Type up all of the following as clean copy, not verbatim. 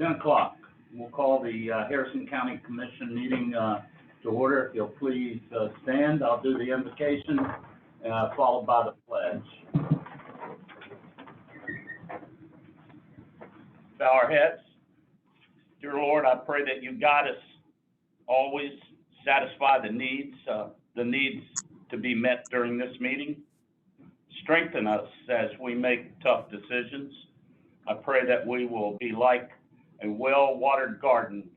10 o'clock. We'll call the Harrison County Commission meeting to order. If you'll please stand, I'll do the invocation, followed by the pledge. Bow our heads. Dear Lord, I pray that you guide us, always satisfy the needs to be met during this meeting. Strengthen us as we make tough decisions. I pray that we will be like a well-watered garden,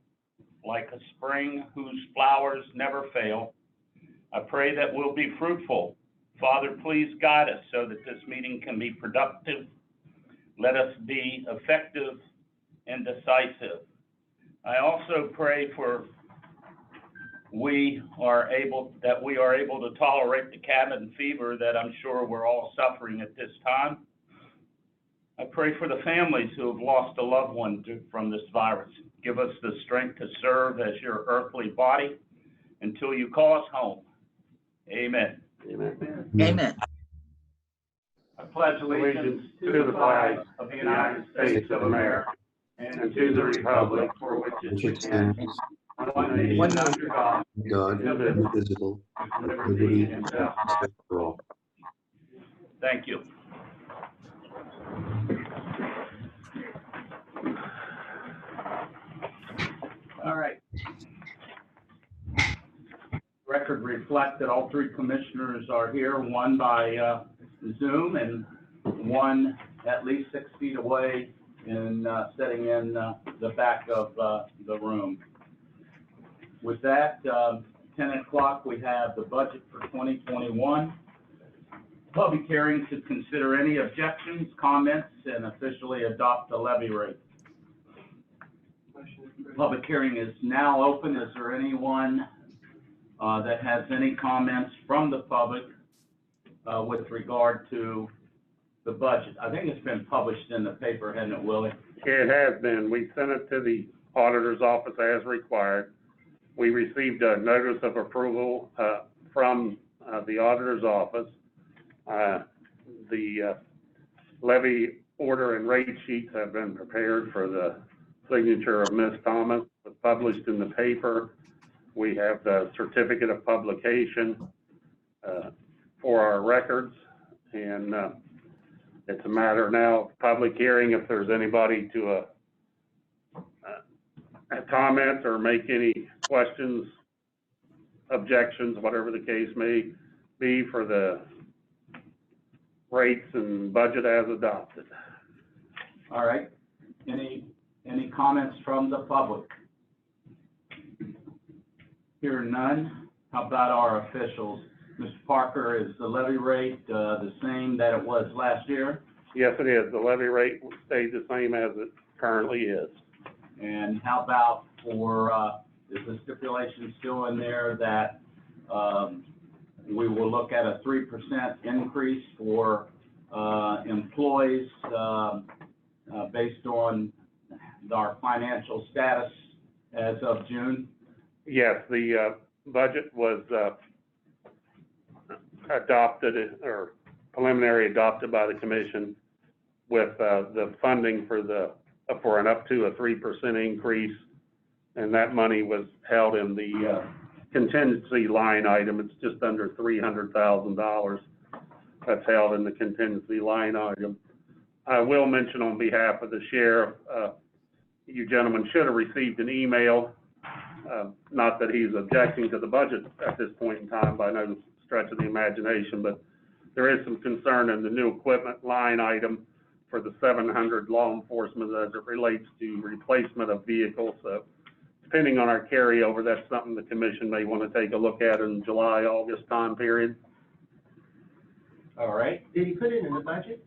like a spring whose flowers never fail. I pray that we'll be fruitful. Father, please guide us so that this meeting can be productive. Let us be effective and decisive. I also pray for we are able to tolerate the cabin fever that I'm sure we're all suffering at this time. I pray for the families who have lost a loved one from this virus. Give us the strength to serve as your earthly body until you call us home. Amen. Amen. Amen. I pledge allegiance to the flag of the United States of America and to the republic for which it stands, one nation under God, indivisible, with liberty and justice for all. Thank you. All right. Record reflect that all three commissioners are here, one by Zoom and one at least 6 feet away in sitting in the back of the room. With that, 10 o'clock, we have the budget for 2021. Public hearing to consider any objections, comments, and officially adopt the levy rate. Public hearing is now open. Is there anyone that has any comments from the public with regard to the budget? I think it's been published in the paper, hasn't it, Willie? It has been. We sent it to the auditor's office as required. We received a notice of approval from the auditor's office. The levy order and rate sheets have been prepared for the signature of Ms. Thomas, published in the paper. We have the certificate of publication for our records, and it's a matter now of public hearing. If there's anybody to comment or make any questions, objections, whatever the case may be for the rates and budget as adopted. All right. Any comments from the public? Hearing none. How about our officials? Mr. Parker, is the levy rate the same that it was last year? Yes, it is. The levy rate stayed the same as it currently is. And how about for, is the stipulation still in there that we will look at a 3% increase for employees based on our financial status as of June? Yes, the budget was adopted or preliminary adopted by the commission with the funding for an up to a 3% increase, and that money was held in the contingency line item. It's just under $300,000 that's held in the contingency line item. I will mention on behalf of the sheriff, you gentlemen should have received an email, not that he's objecting to the budget at this point in time by no stretch of the imagination, but there is some concern in the new equipment line item for the 700 law enforcement as it relates to replacement of vehicles. So depending on our carryover, that's something the commission may want to take a look at in July, August time period. All right. Did he put it in the budget?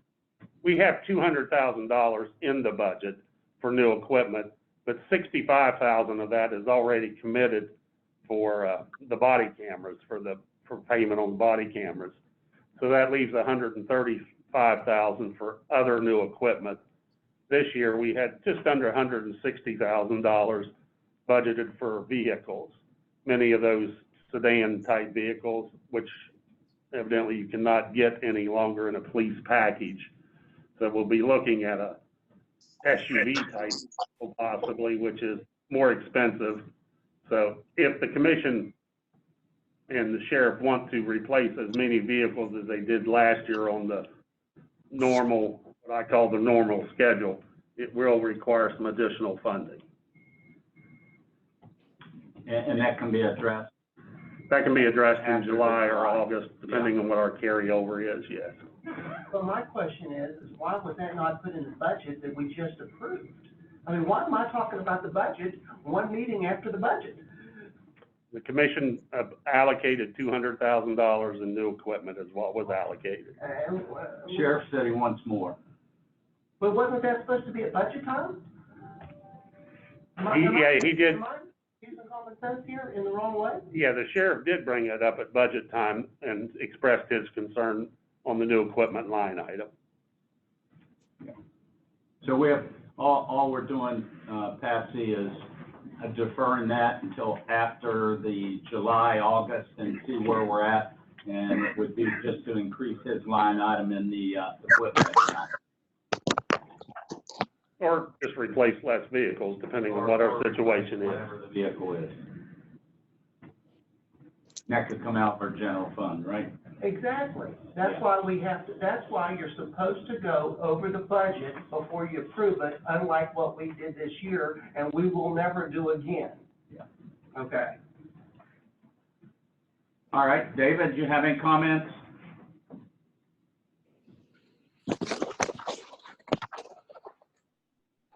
We have $200,000 in the budget for new equipment, but $65,000 of that is already committed for the body cameras, for payment on body cameras. So that leaves $135,000 for other new equipment. This year we had just under $160,000 budgeted for vehicles, many of those sedan type vehicles, which evidently you cannot get any longer in a police package. So we'll be looking at a SUV type possibly, which is more expensive. So if the commission and the sheriff want to replace as many vehicles as they did last year on the normal, what I call the normal schedule, it will require some additional funding. And that can be addressed. That can be addressed in After July or July. August, depending on what our carryover is, yes. Well, my question is why was that not put in the budget that we just approved? I mean, why am I talking about the budget one meeting after the budget? The commission allocated $200,000 in new equipment is what was allocated. Sheriff said he wants more. But wasn't that supposed to be at budget time? He did. Am I using common sense here in the wrong way? Yeah, the sheriff did bring it up at budget time and expressed his concern on the new equipment line item. So we have, all we're doing, Patsy, is deferring that until after the July, August, and see where we're at. And it would be just to increase his line item in the equipment. Or just replace less vehicles, depending on what our situation is. Whatever the vehicle is. That could come out for general fund, right? Exactly. That's why we have to, that's why you're supposed to go over the budget before you approve it, unlike what we did this year, and we will never do again. Yeah. Okay. All right, David, do you have any comments?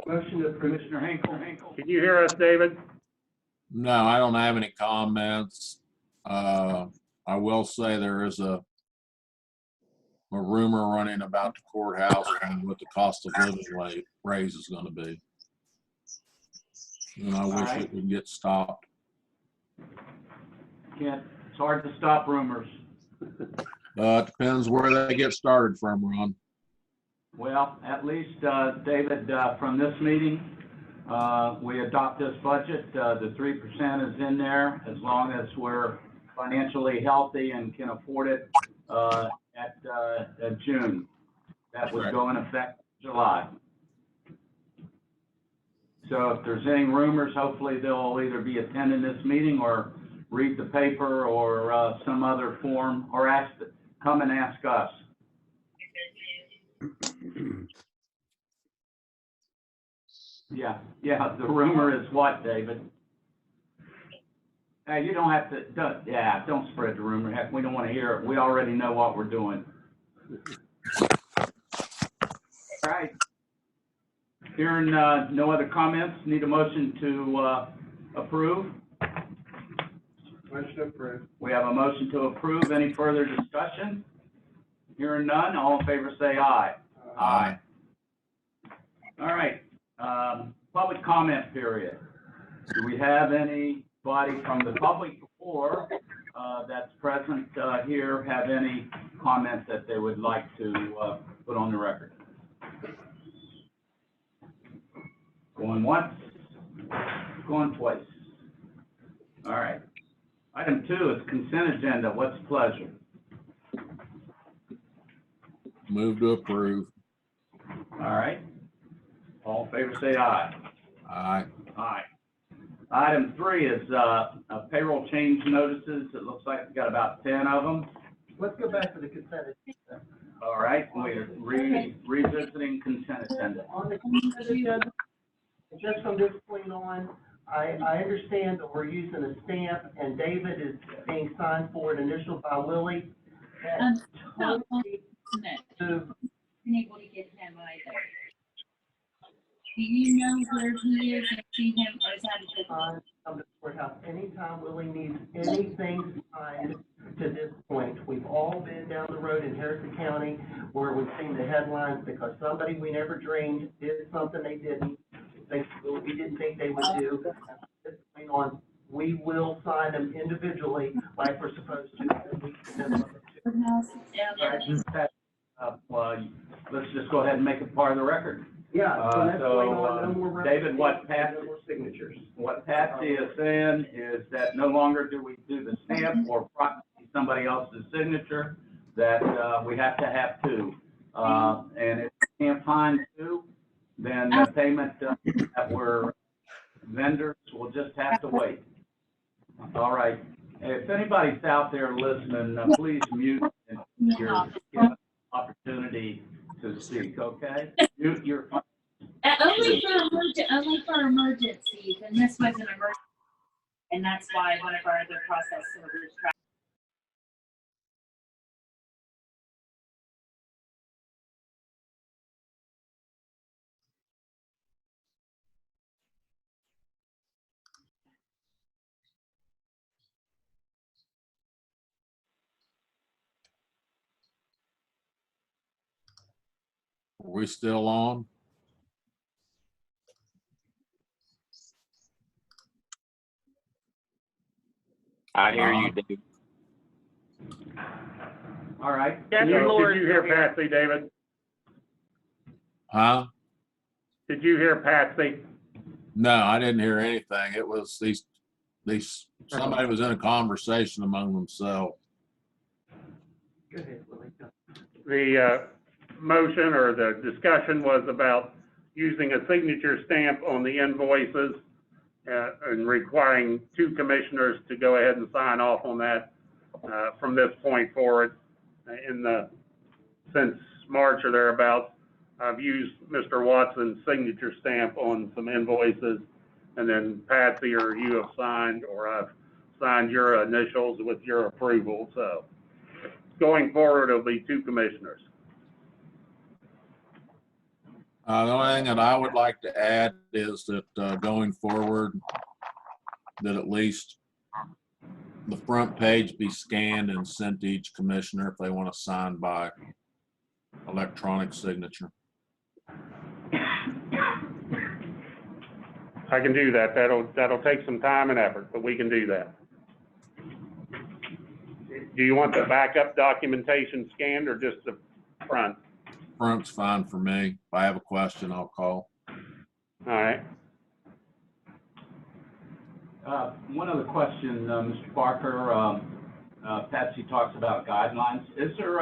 Motion to approve. Commissioner Hinkle? Can you hear us, David? No, I don't have any comments. I will say there is a rumor running about the courthouse and what the cost of living raise is going to be. And I wish right. it would get stopped. Can't, it's hard to stop rumors. It depends where they get started from, Ron. Well, at least, David, from this meeting, we adopt this budget. The 3% is in there as long as we're financially healthy and can afford it at June. That would go in effect July. So if there's any rumors, hopefully they'll either be attending this meeting or read the paper or some other form, or come and ask us. Yeah, the rumor is what, David? Hey, you don't have to, don't spread the rumor. Heck, we don't want to hear it. We already know what we're doing. All right. Hearing no other comments, need a motion to approve. Motion approved. We have a motion to approve. Any further discussion? Hearing none, all in favor say aye. Aye. All right, public comment period. Do we have anybody from the public or that's present here have any comments that they would like to put on the record? Going once, going twice. All right. Item 2 is consent agenda. What's the pleasure? Move to approve. All right. All in favor say aye. Aye. Aye. Item 3 is payroll change notices. It looks like we got about 10 of them. Let's go back to the consent agenda. All right, we're revisiting consent agenda. On the consent agenda, just from this point on, I understand that we're using a stamp and David is being signed for an initial by Willie. That's totally been able to get him either. Do you know where he is and see him, or is that a different? on the courthouse. Anytime Willie needs anything signed to this point, we've all been down the road in Harrison County where we've seen the headlines because somebody we never dreamed did something they didn't think, we didn't think they would do. From this point on, we will sign them individually like we're supposed to. And we can then look at it. Yeah, Well, let's just go ahead and make it part of the record. Yeah, so that's going on, no more. David, what no more signatures. What Patsy is saying is that no longer do we do the stamp or proxy somebody else's signature, that we have to have 2. And if you can't find 2, then the payment that were vendors will just have to wait. All right. If anybody's out there listening, please mute and give an opportunity to speak, okay? Mute your phone. Only for emergencies, and this was an emergency, and that's why one of our other process servers tried. Are we still on? I hear you, Dave. All right. Did you hear Patsy, David? Huh? Did you hear Patsy? No, I didn't hear anything. It was somebody was in a conversation among themselves. Go ahead, Willie. Go. The motion or the discussion was about using a signature stamp on the invoices and requiring two commissioners to go ahead and sign off on that from this point forward. Since March or thereabouts, I've used Mr. Watson's signature stamp on some invoices, and then Patsy or you have signed, or I've signed your initials with your approval. So going forward, it'll be two commissioners. The only thing that I would like to add is that going forward, that at least the front page be scanned and sent to each commissioner if they want to sign by electronic signature. I can do that. That'll take some time and effort, but we can do that. Do you want the backup documentation scanned or just the front? Front's fine for me. If I have a question, I'll call. All right. One other question, Mr. Parker. Patsy talks about guidelines. Is there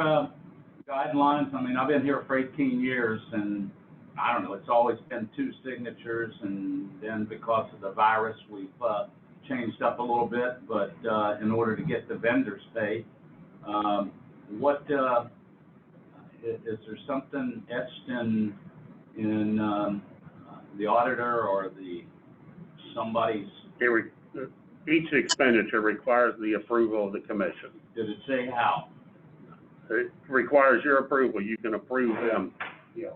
guidelines? I mean, I've been here for 18 years, and I don't know, it's always been two signatures, and then because of the virus, we've changed up a little bit, but in order to get the vendors paid, is there something etched in the auditor or somebody's? Each expenditure requires the approval of the commission. Did it say how? It requires your approval. You can approve them. Yeah.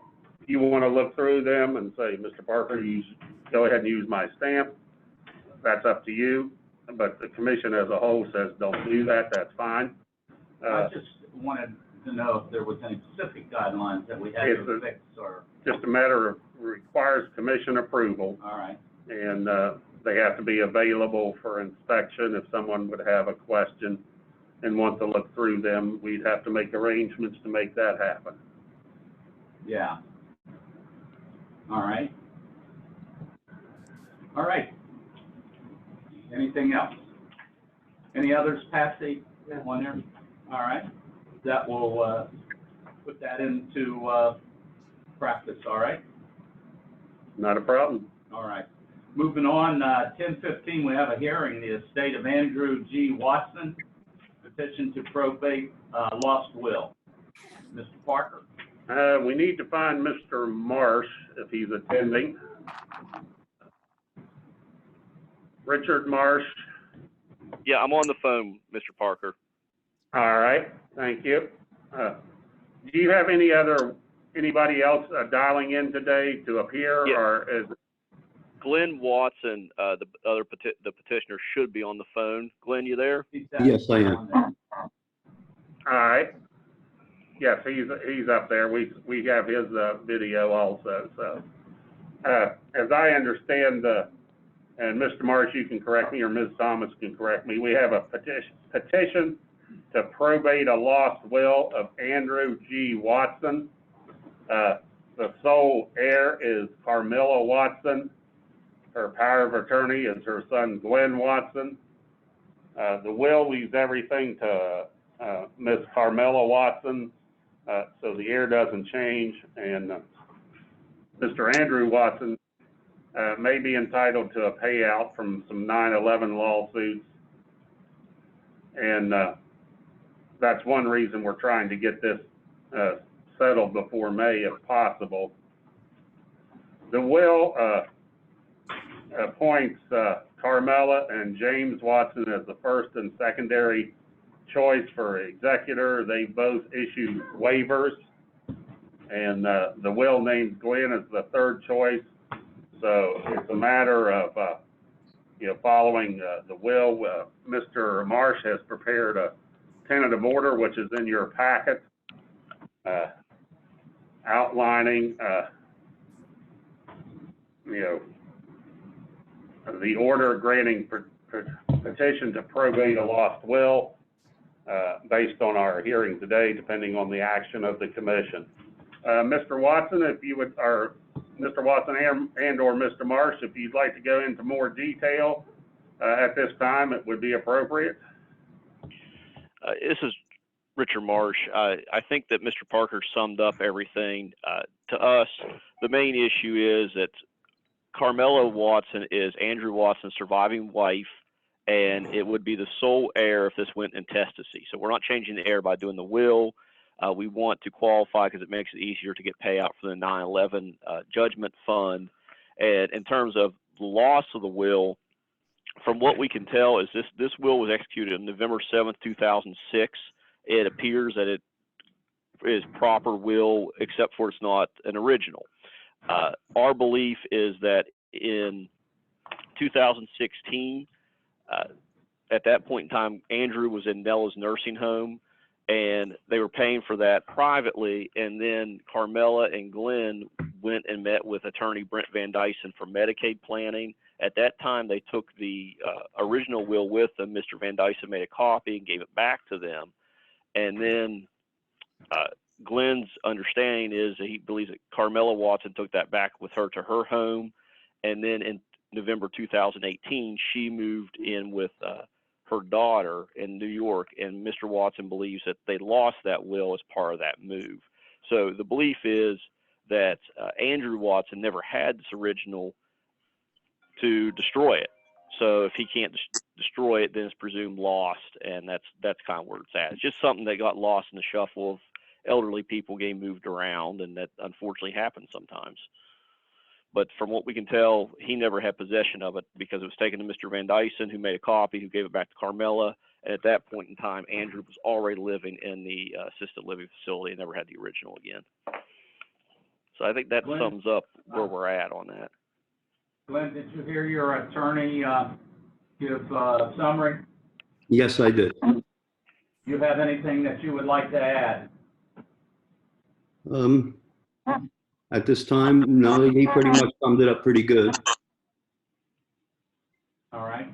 You want to look through them and say, Mr. Parker, go ahead and use my stamp. That's up to you. But the commission as a whole says don't do that. That's fine. I just wanted to know if there was any specific guidelines that we had to fix or. Just a matter of requires commission approval. All right. And they have to be available for inspection. If someone would have a question and want to look through them, we'd have to make arrangements to make that happen. Yeah. All right. All right. Anything else? Any others, Patsy? One there? All right. That will put that into practice, all right? Not a problem. All right. Moving on, 10:15, we have a hearing, the estate of Andrew G. Watson, petition to probate lost will. Mr. Parker? We need to find Mr. Marsh if he's attending. Richard Marsh. Yeah, I'm on the phone, Mr. Parker. All right, thank you. Do you have anybody else dialing in today to appear? Yeah. Or is Glenn Watson, the petitioner, should be on the phone. Glenn, you there? Yes, I am. all right? Yes, he's up there. We have his video also. So, as I understand and Mr. Marsh, you can correct me, or Ms. Thomas can correct me. We have a petition to probate a lost will of Andrew G. Watson. The sole heir is Carmilla Watson. Her power of attorney is her son, Glenn Watson. The will leaves everything to Miss Carmilla Watson, so the heir doesn't change. And Mr. Andrew Watson may be entitled to a payout from some 9/11 lawsuits. And that's one reason we're trying to get this settled before May if possible. The will appoints Carmela and James Watson as the first and secondary choice for executor. They both issued waivers, and the will names Glenn as the third choice. So it's a matter of, following the will. Mr. Marsh has prepared a tentative order, which is in your packet, outlining, the order granting petition to probate a lost will, based on our hearing today, depending on the action of the commission. Mr. Watson, if you would, or Mr. Watson and or Mr. Marsh, if you'd like to go into more detail at this time, it would be appropriate. This is Richard Marsh. I think that Mr. Parker summed up everything. To us, the main issue is that Carmela Watson is Andrew Watson's surviving wife, and it would be the sole heir if this went intestacy. So we're not changing the heir by doing the will. We want to qualify because it makes it easier to get payout for the 9/11 judgment fund. And in terms of the loss of the will, from what we can tell is this will was executed on November 7th, 2006. It appears that it is proper will, except for it's not an original. Our belief is that in 2016, at that point in time, Andrew was in Nella's nursing home, and they were paying for that privately. And then Carmela and Glenn went and met with attorney Brent Van Dyson for Medicaid planning. At that time, they took the original will with them. Mr. Van Dyson made a copy and gave it back to them. And then Glenn's understanding is that he believes that Carmela Watson took that back with her to her home. And then in November 2018, she moved in with her daughter in New York, and Mr. Watson believes that they lost that will as part of that move. So the belief is that Andrew Watson never had this original to destroy it. So if he can't destroy it, then it's presumed lost, and that's kind of where it's at. It's just something that got lost in the shuffle of elderly people getting moved around, and that unfortunately happens sometimes. But from what we can tell, he never had possession of it because it was taken to Mr. Van Dyson, who made a copy, who gave it back to Carmela. And at that point in time, Andrew was already living in the assisted living facility and never had the original again. So I think that sums up where we're at on that. Glenn, did you hear your attorney give a summary? Yes, I did. You have anything that you would like to add? At this time, no, he pretty much summed it up pretty good. All right.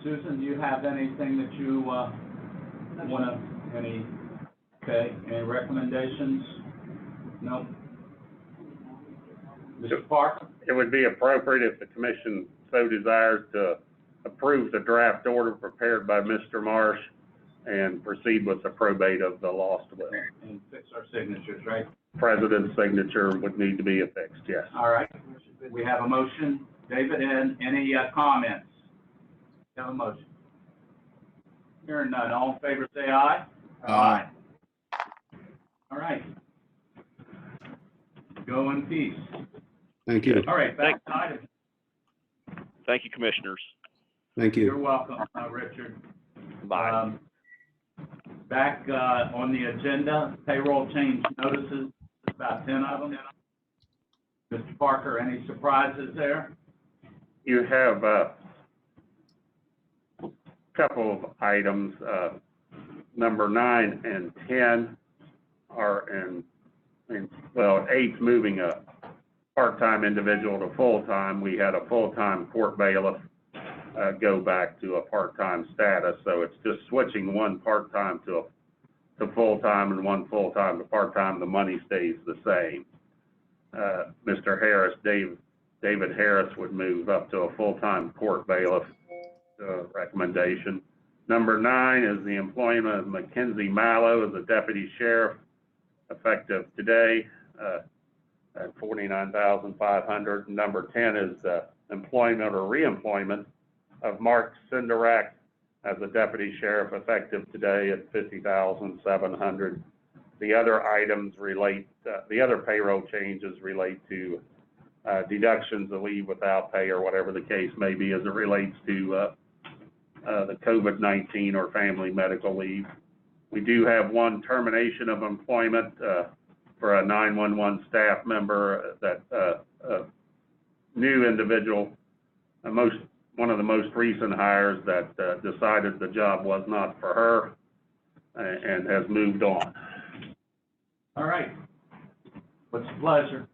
Susan, do you have anything that you want to, any recommendations? No? Mr. Parker? It would be appropriate if the commission so desires to approve the draft order prepared by Mr. Marsh and proceed with the probate of the lost will. And fix our signatures, right? President's signature would need to be affixed, yes. All right. We have a motion. David, and any comments? We have a motion. Hearing none. All in favor, say aye. Aye. All right. Go in peace. Thank you. All right, back to item. Thank you, commissioners. Thank You're you. welcome, Richard. Bye. Back on the agenda, payroll change notices, about 10 of them. Mr. Parker, any surprises there? You have a couple of items, number 9 and 10 are in, well, 8's moving a part-time individual to full-time. We had a full-time court bailiff go back to a part-time status, so it's just switching one part-time to full-time and one full-time to part-time. The money stays the same. Mr. Harris, David Harris would move up to a full-time court bailiff recommendation. Number 9 is the employment of Mackenzie Mallow as a deputy sheriff effective today. at 49,500. Number 10 is employment or reemployment of Mark Sinderak as a deputy sheriff effective today at 50,700. The other items relate, the other payroll changes relate to deductions of leave without pay or whatever the case may be as it relates to the COVID-19 or family medical leave. We do have one termination of employment for a 911 staff member that new individual, one of the most recent hires that decided the job was not for her and has moved on. All right. What's the pleasure?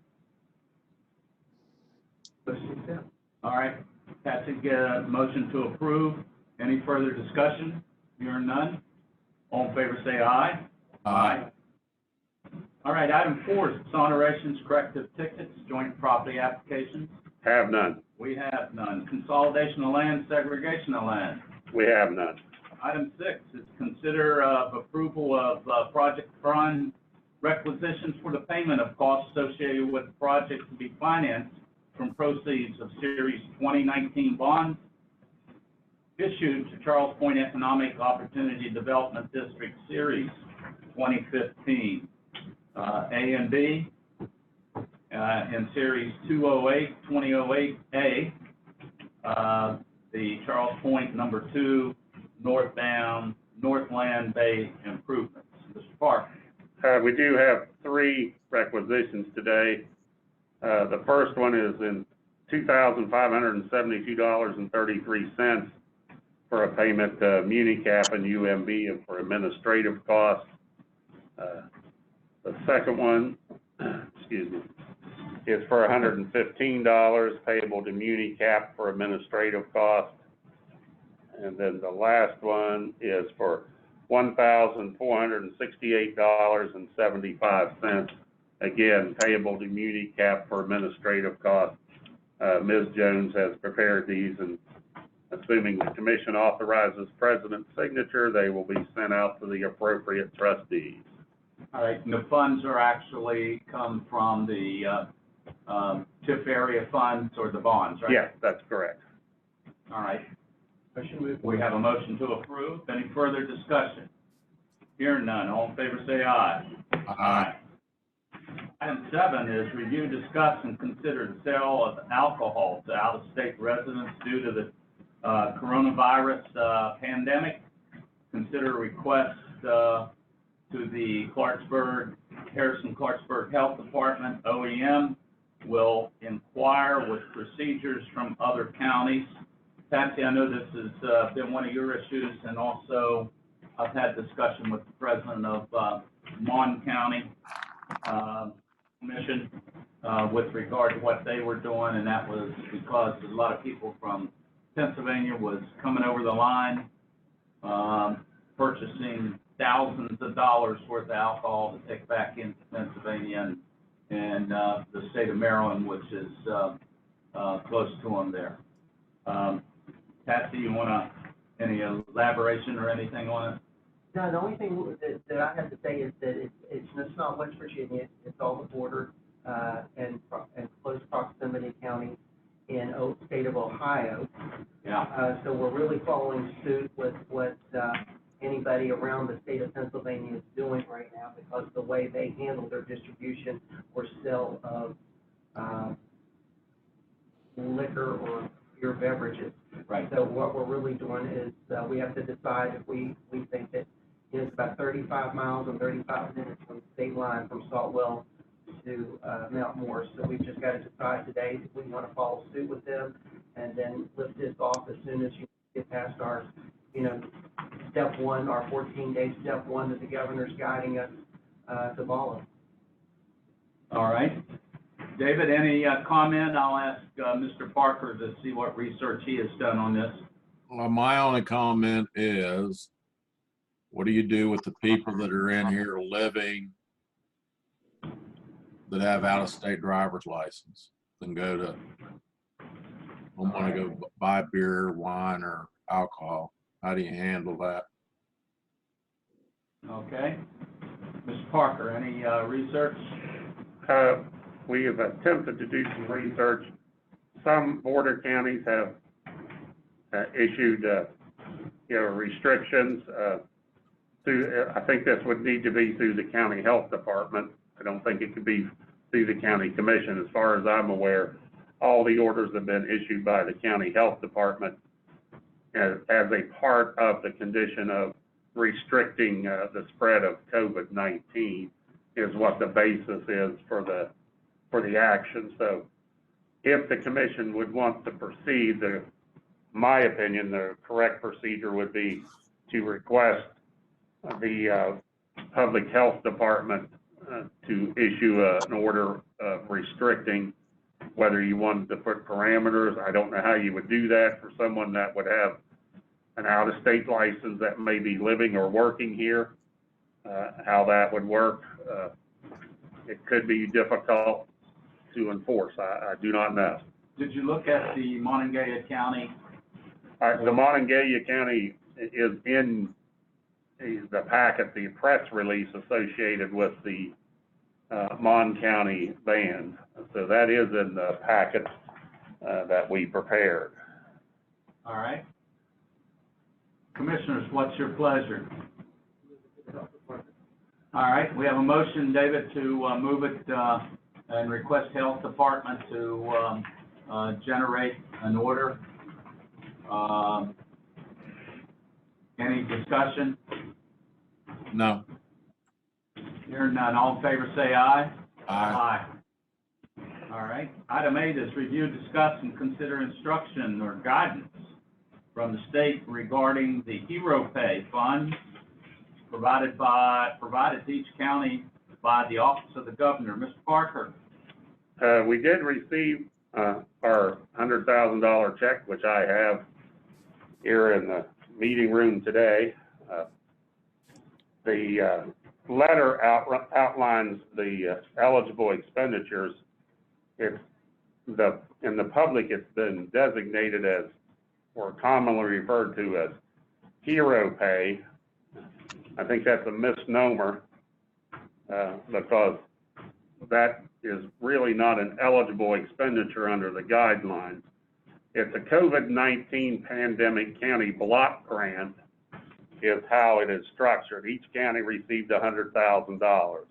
All right, Patsy, get a motion to approve. Any further discussion? Hearing none. All in favor, say aye. Aye. All right, item 4 is exonerations, corrective tickets, joint property applications. Have none. We have none. Consolidation of land, segregation of land. We have none. Item 6 is consider approval of project fund requisitions for the payment of costs associated with the project to be financed from proceeds of Series 2019 bonds issued to Charles Point Economic Opportunity Development District Series 2015, A and B, in Series 2008A, the Charles Point number 2 northbound Northland Bay improvements. Mr. Parker. We do have 3 requisitions today. The first one is in $2,572.33 for a payment to Municap and UMB and for administrative costs. The second one, excuse me, is for $115 payable to Municap for administrative costs. And then the last one is for $1,468.75, again, payable to Municap for administrative costs. Ms. Jones has prepared these, and assuming the commission authorizes president's signature, they will be sent out to the appropriate trustees. All right, and the funds are actually come from the TIF area funds or the bonds, right? Yes, that's correct. All right. We have a motion to approve. Any further discussion? Hearing none. All in favor, say aye. Aye. Item 7 is review, discuss, and consider the sale of alcohol to out-of-state residents due to the coronavirus pandemic. Consider request to the Harrison-Clarksburg Health Department, OEM, will inquire with procedures from other counties. Patsy, I know this has been one of your issues, and also I've had discussion with the president of Mon County Commission with regard to what they were doing, and that was because a lot of people from Pennsylvania was coming over the line, purchasing thousands of dollars worth of alcohol to take back into Pennsylvania and the state of Maryland, which is close to them there. Patsy, you want any elaboration or anything on it? No, the only thing that I have to say is that it's not West Virginia, it's all the border, and close proximity counties in state of Ohio. Yeah. So we're really following suit with what anybody around the state of Pennsylvania is doing right now, because the way they handle their distribution or sale of liquor or beer beverages. Right. So what we're really doing is we have to decide if we think that it's about 35 miles and 35 minutes from the state line from Saltwell to Mount Morris. So we've just got to decide today if we want to follow suit with them and then lift this off as soon as you get past our, step 1, our 14-day step 1 that the governor's guiding us to follow. All right. David, any comment? I'll ask Mr. Parker to see what research he has done on this. Well, my only comment is, what do you do with the people that are in here living that have out-of-state driver's license and don't want to go buy beer, wine, or alcohol? How do you handle that? Okay. Mr. Parker, any research? we have attempted to do some research. Some border counties have issued, restrictions through, I think this would need to be through the county health department. I don't think it could be through the county commission. As far as I'm aware, all the orders have been issued by the county health department as a part of the condition of restricting the spread of COVID-19 is what the basis is for the action. So if the commission would want to proceed, my opinion, the correct procedure would be to request the public health department to issue an order restricting whether you wanted to put parameters. I don't know how you would do that for someone that would have an out-of-state license that may be living or working here, how that would work. It could be difficult to enforce. I do not know. Did you look at the Monongalia County? The Monongalia County is in the packet, the press release associated with the Mon County ban. So that is in the packet that we prepared. All right. Commissioners, what's your pleasure? All right, we have a motion, David, to move it and request health department to generate an order. Any discussion? No. Hearing none, all in favor say aye. Aye. All right. Item 8 is review, discuss, and consider instruction or guidance from the state regarding the Hero Pay Fund provided to each county by the Office of the Governor. Mr. Parker. We did receive our $100,000 check, which I have here in the meeting room today. The letter outlines the eligible expenditures. In the public, it's been designated as, or commonly referred to as, Hero Pay. I think that's a misnomer because that is really not an eligible expenditure under the guidelines. It's a COVID-19 pandemic county block grant is how it is structured. Each county received $100,000.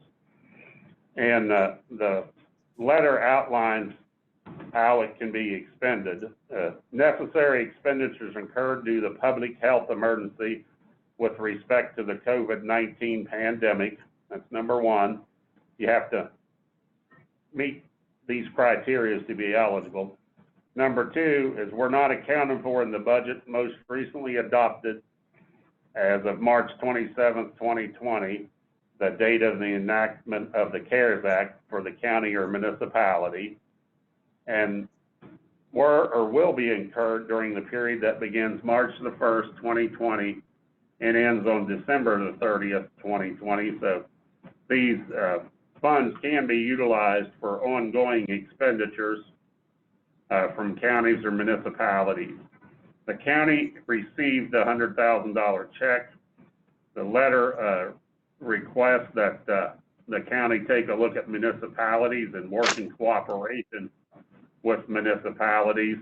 And the letter outlines how it can be expended. Necessary expenditures incurred due to the public health emergency with respect to the COVID-19 pandemic. That's number one. You have to meet these criteria to be eligible. Number two is we're not accounted for in the budget most recently adopted as of March 27th, 2020, the date of the enactment of the CARES Act for the county or municipality, and were or will be incurred during the period that begins March the 1st, 2020, and ends on December the 30th, 2020. So these funds can be utilized for ongoing expenditures from counties or municipalities. The county received a $100,000 check. The letter requests that the county take a look at municipalities and work in cooperation with municipalities.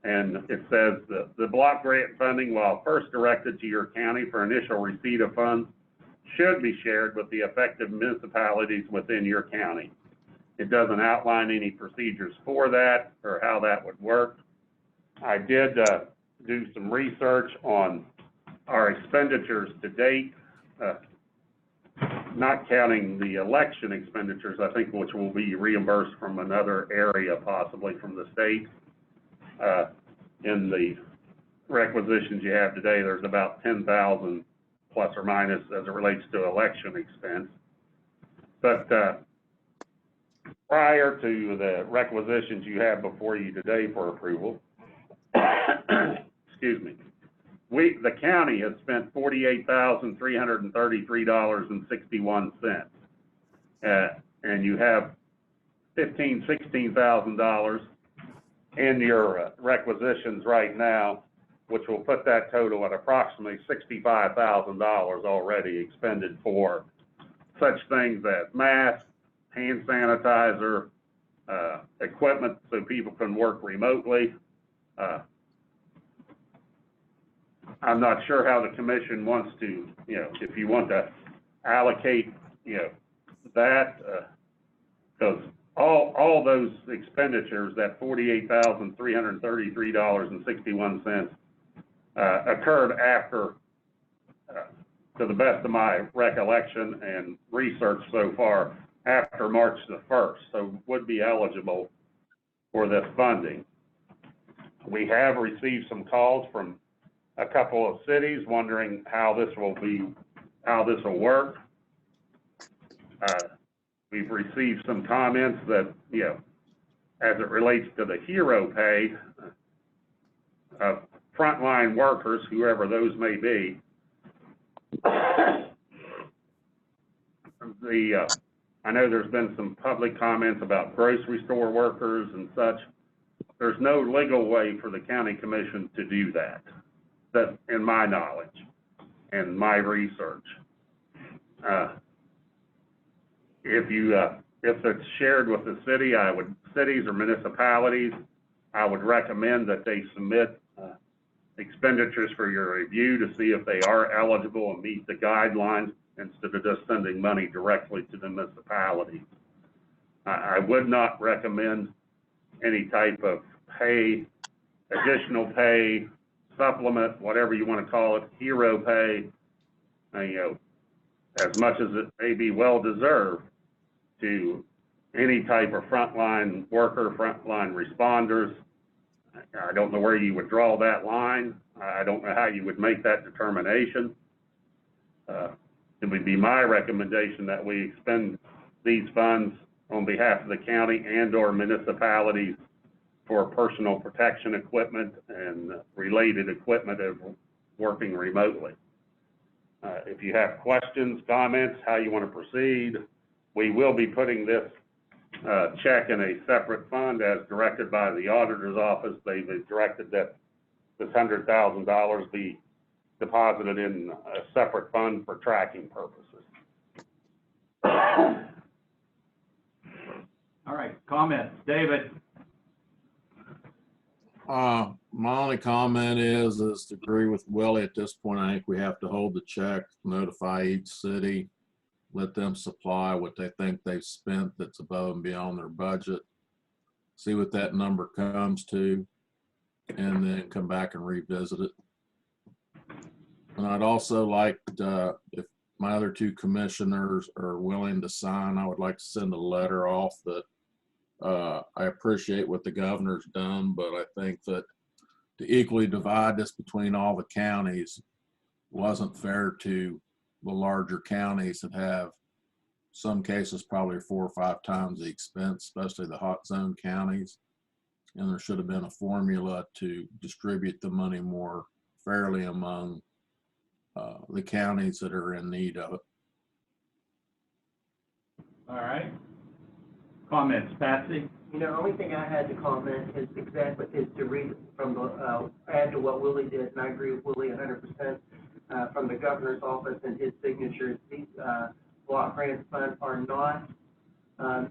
And it says the block grant funding, while first directed to your county for initial receipt of funds, should be shared with the affected municipalities within your county. It doesn't outline any procedures for that or how that would work. I did do some research on our expenditures to date, not counting the election expenditures, I think, which will be reimbursed from another area, possibly from the state. In the requisitions you have today, there's about 10,000 plus or minus as it relates to election expense. But prior to the requisitions you have before you today for approval, excuse me, the county has spent $48,333.61. And you have $16,000 in your requisitions right now, which will put that total at approximately $65,000 already expended for such things as masks, hand sanitizer, equipment so people can work remotely. I'm not sure how the commission wants to, if you want to allocate, that, because all those expenditures, that $48,333.61, occurred after, to the best of my recollection and research so far, after March the 1st, so would be eligible for this funding. We have received some calls from a couple of cities wondering how this will work. We've received some comments that, as it relates to the hero pay of frontline workers, whoever those may be, I know there's been some public comments about grocery store workers and such. There's no legal way for the county commission to do that. That's in my knowledge and my research. If it's shared with the city, cities or municipalities, I would recommend that they submit expenditures for your review to see if they are eligible and meet the guidelines instead of just sending money directly to the municipality. I would not recommend any type of pay, additional pay, supplement, whatever you want to call it, hero pay, as much as it may be well deserved, to any type of frontline worker, frontline responders. I don't know where you would draw that line. I don't know how you would make that determination. It would be my recommendation that we expend these funds on behalf of the county and/or municipalities for personal protection equipment and related equipment of working remotely. If you have questions, comments, how you want to proceed, we will be putting this check in a separate fund as directed by the auditor's office. They've directed that this $100,000 be deposited in a separate fund for tracking purposes. All right, comments, David? My only comment is to agree with Willie at this point. I think we have to hold the check, notify each city, let them supply what they think they've spent that's above and beyond their budget, see what that number comes to, and then come back and revisit it. And I'd also like, if my other two commissioners are willing to sign, I would like to send a letter off that I appreciate what the governor's done, but I think that to equally divide this between all the counties wasn't fair to the larger counties that have some cases probably 4 or 5 times the expense, especially the hot zone counties. And there should have been a formula to distribute the money more fairly among the counties that are in need of it. All right. Comments, Patsy? The only thing I had to comment is to read from the, add to what Willie did, and I agree with Willie 100%, from the governor's office and his signatures. These block grant funds are not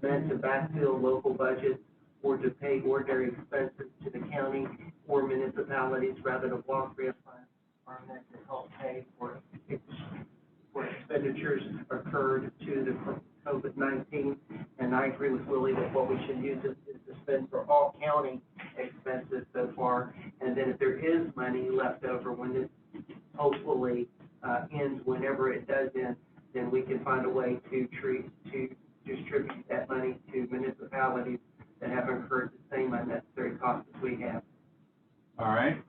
meant to backfill local budgets or to pay ordinary expenses to the county or municipalities. Rather, the block grant funds are meant to help pay for expenditures occurred to the COVID-19, and I agree with Willie that what we should use is to spend for all county expenses so far, and then if there is money left over when this hopefully ends, whenever it does end, then we can find a way to distribute that money to municipalities that have incurred the same unnecessary costs as we have. All right.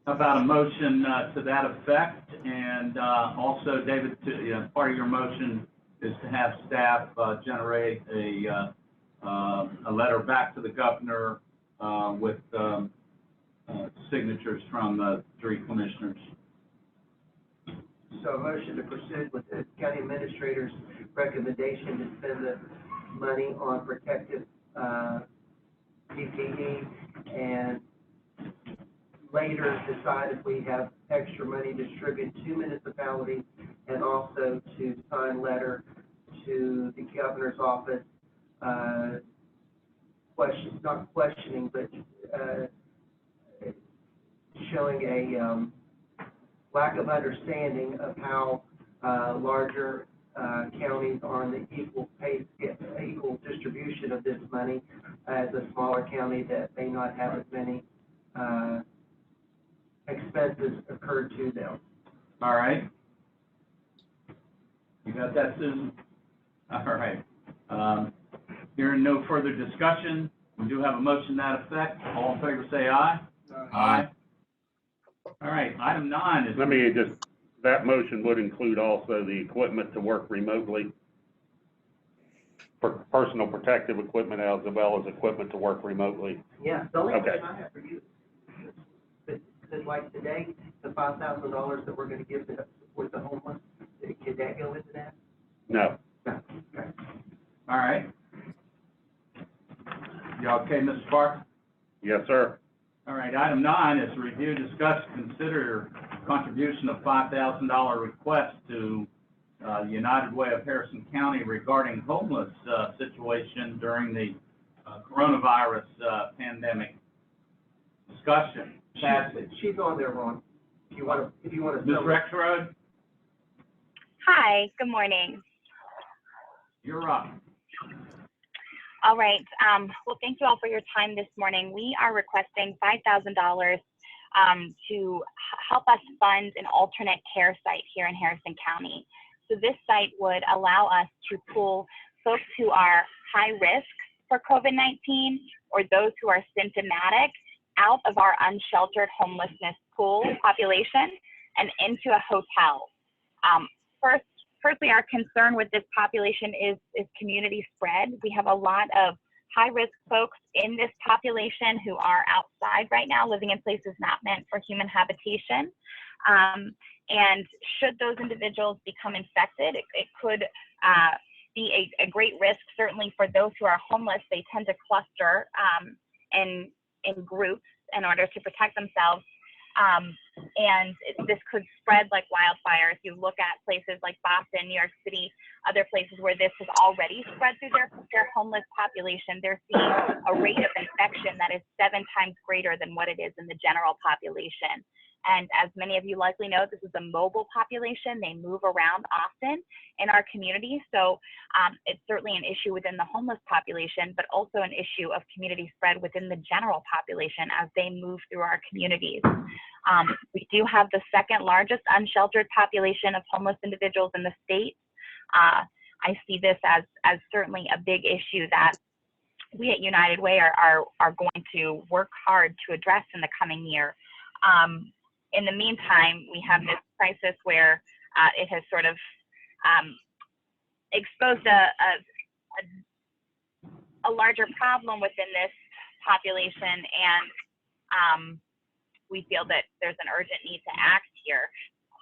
About a motion to that effect, and also, David, part of your motion is to have staff generate a letter back to the governor with signatures from the 3 commissioners. So a motion to proceed with the county administrator's recommendation to spend the money on protective PPE and later decide if we have extra money distributed to municipalities, and also to sign letter governor's office, not questioning, but, showing a, lack of understanding of how, larger, counties are in the equal distribution of this money as a smaller county that may not have as many, expenses occur to them. All right. You got that, Susan? All right. Hearing no further discussion, we do have a motion to that effect. All in favor, say aye. Aye. All right, item 9 is. Let me just, that motion would include also the equipment to work remotely, for personal protective equipment as well as equipment to work remotely. Yeah, the only Okay. question I have for you is like today, the $5,000 that we're gonna give to support the homeless, could that go into that? No. All right. You okay, Mr. Park? Yes, sir. All right, item 9 is review, discuss, consider contribution of $5,000 request to United Way of Harrison County regarding homeless situation during the coronavirus pandemic. Discussion, passage. She's on there, Ron. If you wanna Ms. Rexroad, Hi, good morning. you're up. All right, well, thank you all for your time this morning. We are requesting $5,000 to help us fund an alternate care site here in Harrison County. So this site would allow us to pull folks who are high risk for COVID-19 or those who are symptomatic out of our unsheltered homelessness pool population and into a hotel. Firstly, our concern with this population is community spread. We have a lot of high-risk folks in this population who are outside right now, living in places not meant for human habitation. And should those individuals become infected, it could be a great risk, certainly for those who are homeless. They tend to cluster in groups in order to protect themselves. And this could spread like wildfire. If you look at places like Boston, New York City, other places where this has already spread through their homeless population, they're seeing a rate of infection that is 7 times greater than what it is in the general population. And as many of you likely know, this is a mobile population. They move around often in our community. So it's certainly an issue within the homeless population, but also an issue of community spread within the general population as they move through our communities. We do have the second largest unsheltered population of homeless individuals in the state. I see this as certainly a big issue that we at United Way are going to work hard to address in the coming year. In the meantime, we have this crisis where it has sort of exposed a larger problem within this population, and we feel that there's an urgent need to act here.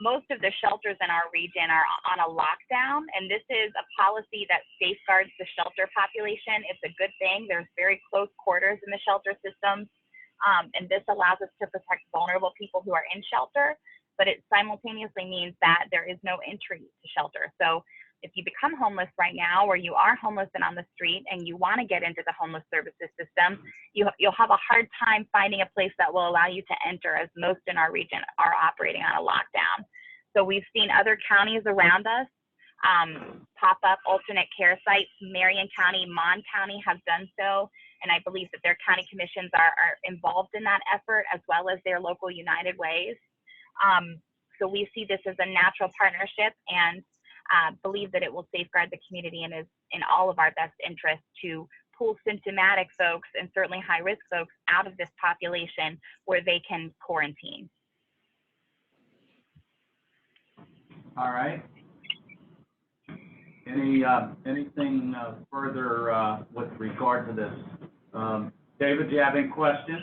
Most of the shelters in our region are on a lockdown, and this is a policy that safeguards the shelter population. It's a good thing. There's very close quarters in the shelter systems. And this allows us to protect vulnerable people who are in shelter, but it simultaneously means that there is no entry to shelter. So if you become homeless right now, or you are homeless and on the street and you want to get into the homeless services system, you'll have a hard time finding a place that will allow you to enter, as most in our region are operating on a lockdown. So we've seen other counties around us pop up alternate care sites. Marion County, Mon County have done so. And I believe that their county commissions are involved in that effort, as well as their local United Ways. So we see this as a natural partnership, and believe that it will safeguard the community and is in all of our best interest to pull symptomatic folks and certainly high-risk folks out of this population where they can quarantine. All right. Anything further with regard to this? David, do you have any questions?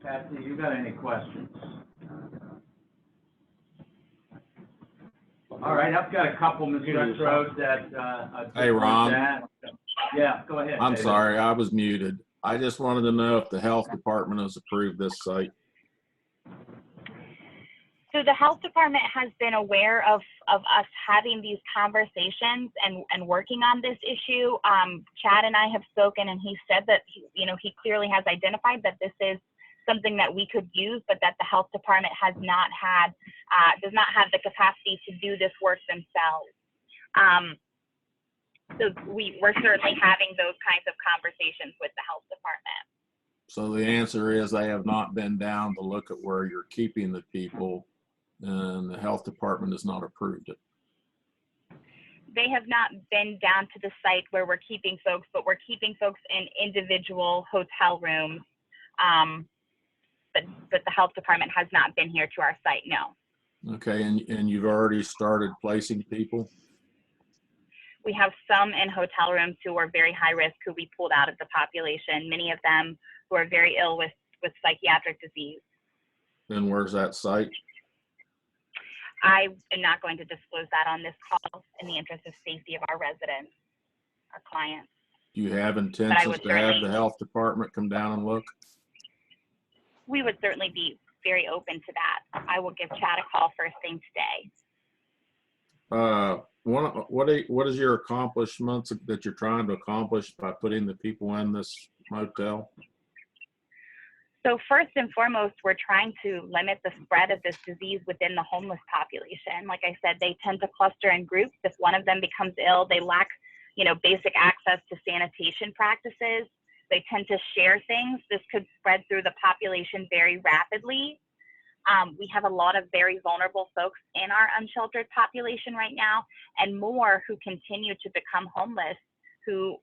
Patsy, you got any questions? All right, I've got a couple, Ms. Rexroad, that. Hey, Ron. Yeah, go ahead. I'm David. sorry, I was muted. I just wanted to know if the health department has approved this site. So the health department has been aware of us having these conversations and working on this issue. Chad and I have spoken, and he said that, he clearly has identified that this is something that we could use, but that the health department has not had, does not have the capacity to do this work themselves. So we're certainly having those kinds of conversations with the health department. So the answer is they have not been down to look at where you're keeping the people, and the health department has not approved it. They have not been down to the site where we're keeping folks, but we're keeping folks in individual hotel rooms. But the health department has not been here to our site, no. Okay, and you've already started placing people? We have some in hotel rooms who are very high risk, who we pulled out of the population, many of them who are very ill with psychiatric disease. And where's that site? I am not going to disclose that on this call in the interest of safety of our residents, our clients. Do you have intentions to have the health department come down and look? We would certainly be very open to that. I will give Chad a call first thing today. What is your accomplishments that you're trying to accomplish by putting the people in this motel? So first and foremost, we're trying to limit the spread of this disease within the homeless population. Like I said, they tend to cluster in groups. If one of them becomes ill, they lack, basic access to sanitation practices. They tend to share things. This could spread through the population very rapidly. We have a lot of very vulnerable folks in our unsheltered population right now, and more who continue to become homeless, who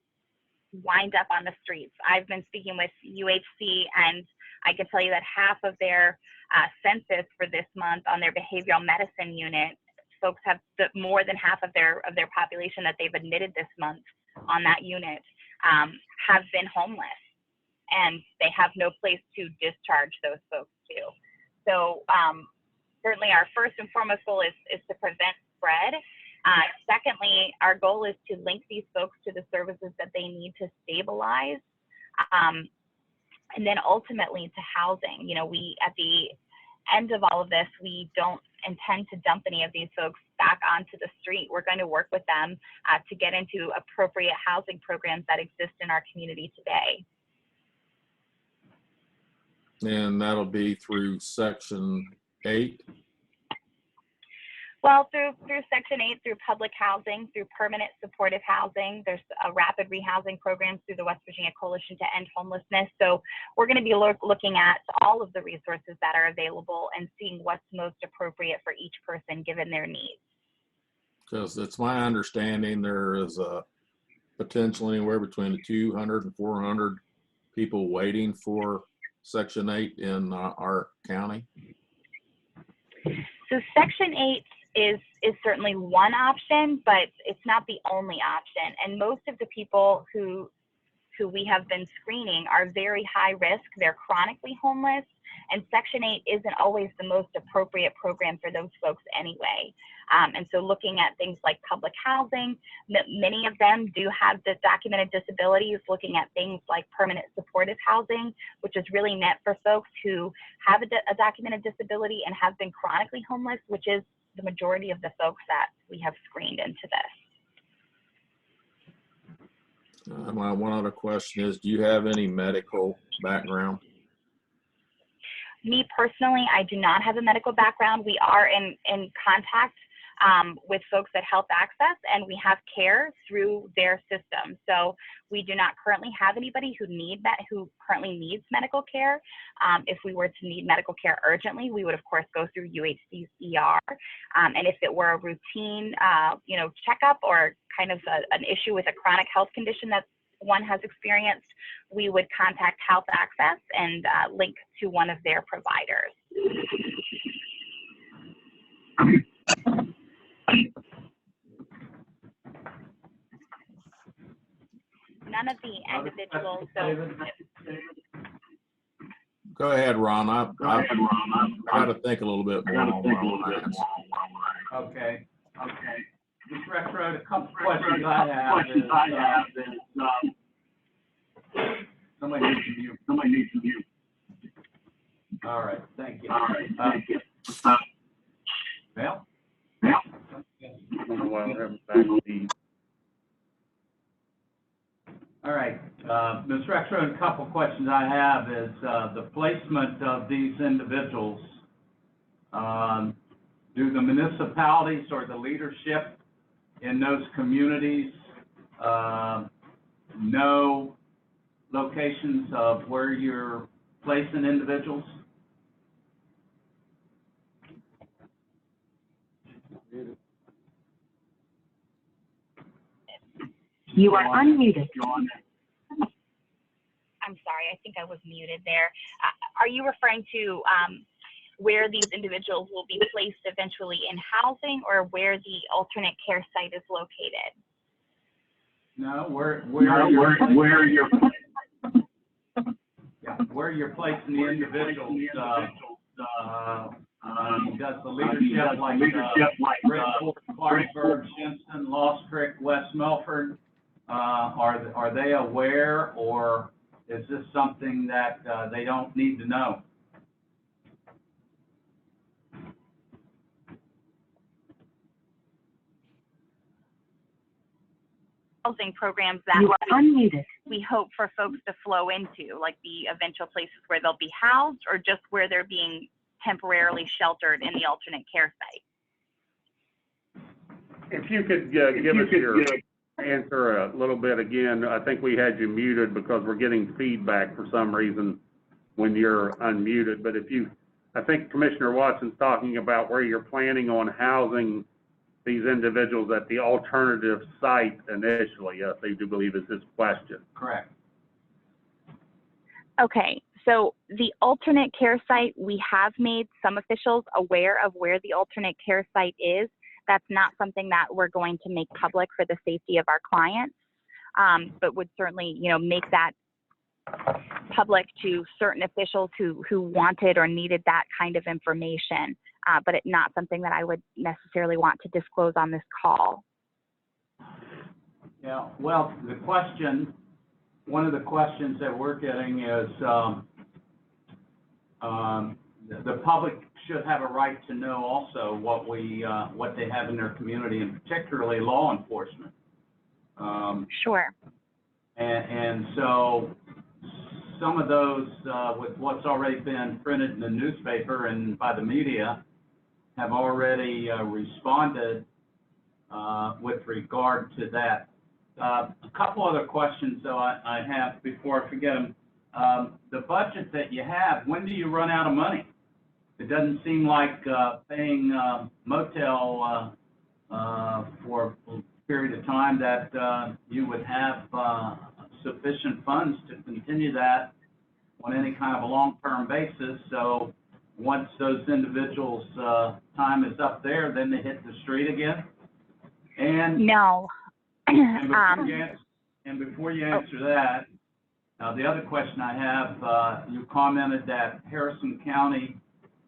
wind up on the streets. I've been speaking with UHC, and I can tell you that half of their census for this month on their behavioral medicine unit, folks have more than half of their population that they've admitted this month on that unit have been homeless, and they have no place to discharge those folks to. So certainly our first and foremost goal is to prevent spread. Secondly, our goal is to link these folks to the services that they need to stabilize. And then ultimately to housing. We, at the end of all of this, we don't intend to dump any of these folks back onto the street. We're going to work with them to get into appropriate housing programs that exist in our community today. And that'll be through Section 8? Well, through Section 8, through public housing, through permanent supportive housing. There's a rapid rehousing program through the West Virginia Coalition to End Homelessness. So we're going to be looking at all of the resources that are available and seeing what's most appropriate for each person given their needs. Because it's my understanding there is potentially anywhere between 200 and 400 people waiting for Section 8 in our county. So Section 8 is certainly one option, but it's not the only option. And most of the people who we have been screening are very high risk. They're chronically homeless, and Section 8 isn't always the most appropriate program for those folks anyway. And so looking at things like public housing, many of them do have the documented disabilities, looking at things like permanent supportive housing, which is really meant for folks who have a documented disability and have been chronically homeless, which is the majority of the folks that we have screened into this. My one other question is, do you have any medical background? Me personally, I do not have a medical background. We are in contact with folks at Health Access, and we have care through their system. So we do not currently have anybody who currently needs medical care. If we were to need medical care urgently, we would of course go through UHC's ER. And if it were a routine, checkup or kind of an issue with a chronic health condition that one has experienced, we would contact Health Access and link to one of their providers. None of the individuals. Go ahead, Ron. I got to think a little bit more on my own answer. Okay. Ms. Rexroad, a couple questions I have is, somebody needs to mute. All right, thank you. questions I have is, the placement of these individuals. Do the municipalities or the leadership in those communities, know locations of where you're placing individuals? You are unmuted. I'm sorry, I think I was muted there. Are you referring to where these individuals will be placed eventually in housing, or where the alternate care site is located? No, where you're placing the individuals, does the leadership like Bristol, Clarksburg, Shinston, Lost Creek, West Milford, are they aware, or is this something that they don't need to know? Housing programs that You are unmuted. we hope for folks to flow into, like the eventual places where they'll be housed, or just where they're being temporarily sheltered in the alternate care site? If you could give us your answer a little bit again. I think we had you muted because we're getting feedback for some reason when you're unmuted. But I think Commissioner Watson's talking about where you're planning on housing these individuals at the alternative site initially. Yes, I do believe is his question. Correct. Okay, so the alternate care site, we have made some officials aware of where the alternate care site is. That's not something that we're going to make public for the safety of our clients, but would certainly, make that public to certain officials who wanted or needed that kind of information, but it's not something that I would necessarily want to disclose on this call. Yeah, well, one of the questions that we're getting is, the public should have a right to know also what they have in their community, and particularly law enforcement. Sure. And so some of those, with what's already been printed in the newspaper and by the media, have already responded with regard to that. A couple other questions, though, I have before I forget them. The budget that you have, when do you run out of money? It doesn't seem like paying motel for a period of time that you would have sufficient funds to continue that on any kind of a long-term basis. So once those individuals' time is up there, then they hit the street again? And No. and before you answer that, the other question I have, you commented that Harrison County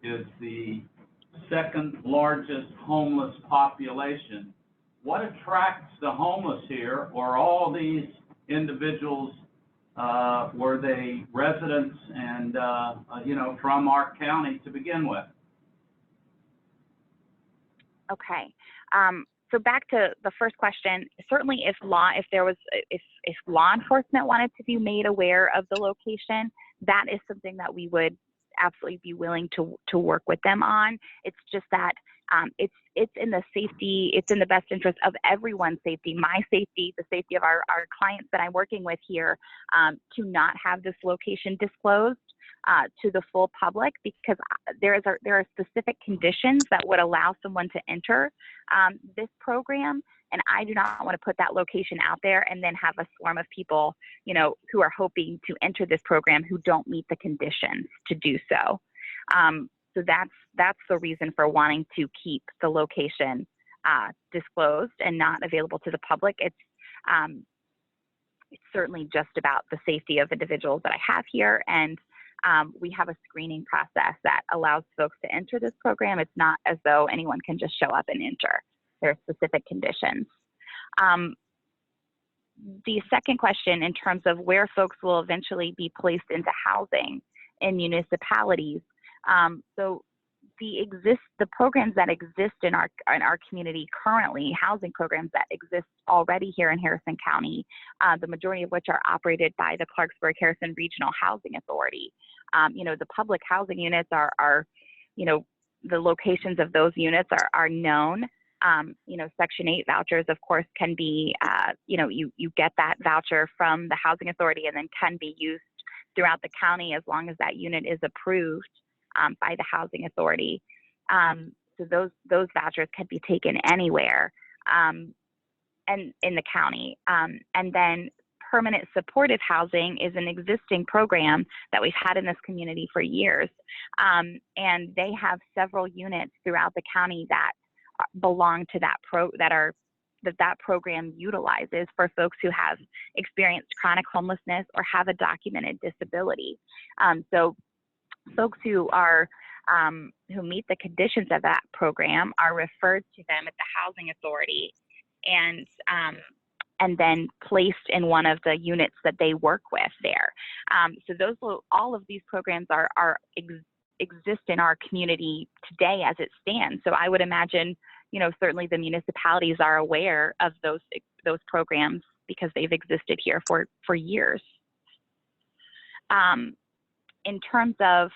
is the second largest homeless population. What attracts the homeless here? Or all these individuals, were they residents and, from our county to begin with? Okay. So back to the first question, certainly if law enforcement wanted to be made aware of the location, that is something that we would absolutely be willing to work with them on. It's just that it's in the best interest of everyone's safety, my safety, the safety of our clients that I'm working with here, to not have this location disclosed to the full public, because there are specific conditions that would allow someone to enter this program, and I do not want to put that location out there and then have a swarm of people, who are hoping to enter this program who don't meet the conditions to do so. So that's the reason for wanting to keep the location disclosed and not available to the public. It's certainly just about the safety of individuals that I have here, and we have a screening process that allows folks to enter this program. It's not as though anyone can just show up and enter. There are specific conditions. The second question, in terms of where folks will eventually be placed into housing in municipalities, so the programs that exist in our community currently, housing programs that exist already here in Harrison County, the majority of which are operated by the Clarksburg-Harrison Regional Housing Authority. The public housing units are the locations of those units are known. Section 8 vouchers, of course, can be, you get that voucher from the housing authority and then can be used throughout the county as long as that unit is approved by the housing authority. So those vouchers can be taken anywhere and in the county. And then permanent supportive housing is an existing program that we've had in this community for years. And they have several units throughout the county that belong to that program utilizes for folks who have experienced chronic homelessness or have a documented disability. So folks who meet the conditions of that program are referred to them at the housing authority and then placed in one of the units that they work with there. So all of these programs exist in our community today as it stands. So I would imagine, certainly the municipalities are aware of those programs because they've existed here for years. In terms of,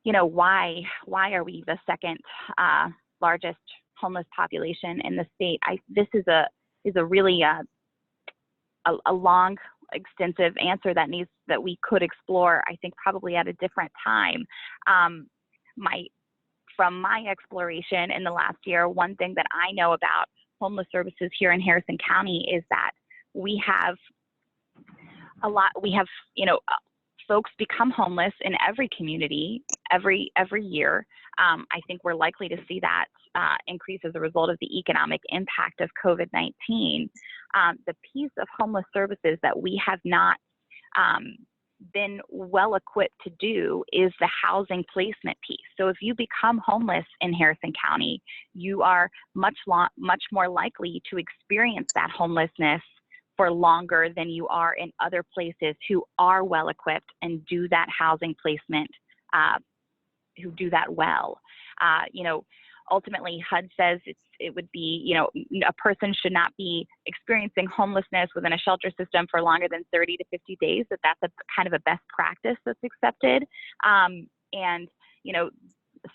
why are we the second largest homeless population in the state? This is a really a long, extensive answer that we could explore, I think, probably at a different time. From my exploration in the last year, one thing that I know about homeless services here in Harrison County is that we have folks become homeless in every community every year. I think we're likely to see that increase as a result of the economic impact of COVID-19. The piece of homeless services that we have not been well equipped to do is the housing placement piece. So if you become homeless in Harrison County, you are much more likely to experience that homelessness for longer than you are in other places who are well equipped and do that housing placement, who do that well. Ultimately, HUD says it would be, a person should not be experiencing homelessness within a shelter system for longer than 30 to 50 days, that's a kind of a best practice that's accepted. And,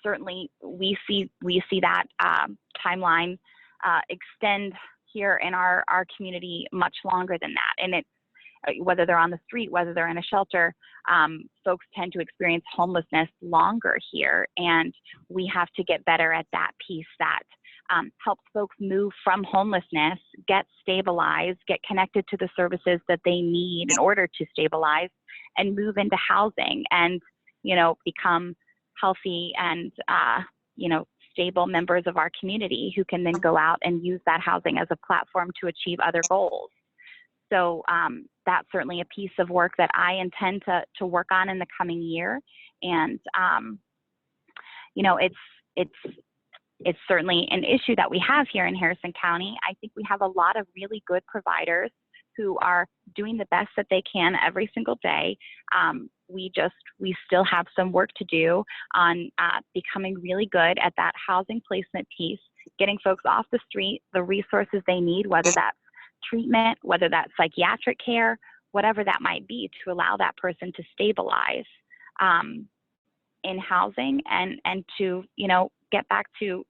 certainly we see that timeline extend here in our community much longer than that. And it's, whether they're on the street, whether they're in a shelter, folks tend to experience homelessness longer here. And we have to get better at that piece that helps folks move from homelessness, get stabilized, get connected to the services that they need in order to stabilize and move into housing and, become healthy and, stable members of our community who can then go out and use that housing as a platform to achieve other goals. So that's certainly a piece of work that I intend to work on in the coming year. And, it's certainly an issue that we have here in Harrison County. I think we have a lot of really good providers who are doing the best that they can every single day. We still have some work to do on becoming really good at that housing placement piece, getting folks off the street, the resources they need, whether that's treatment, whether that's psychiatric care, whatever that might be, to allow that person to stabilize in housing and to, get back to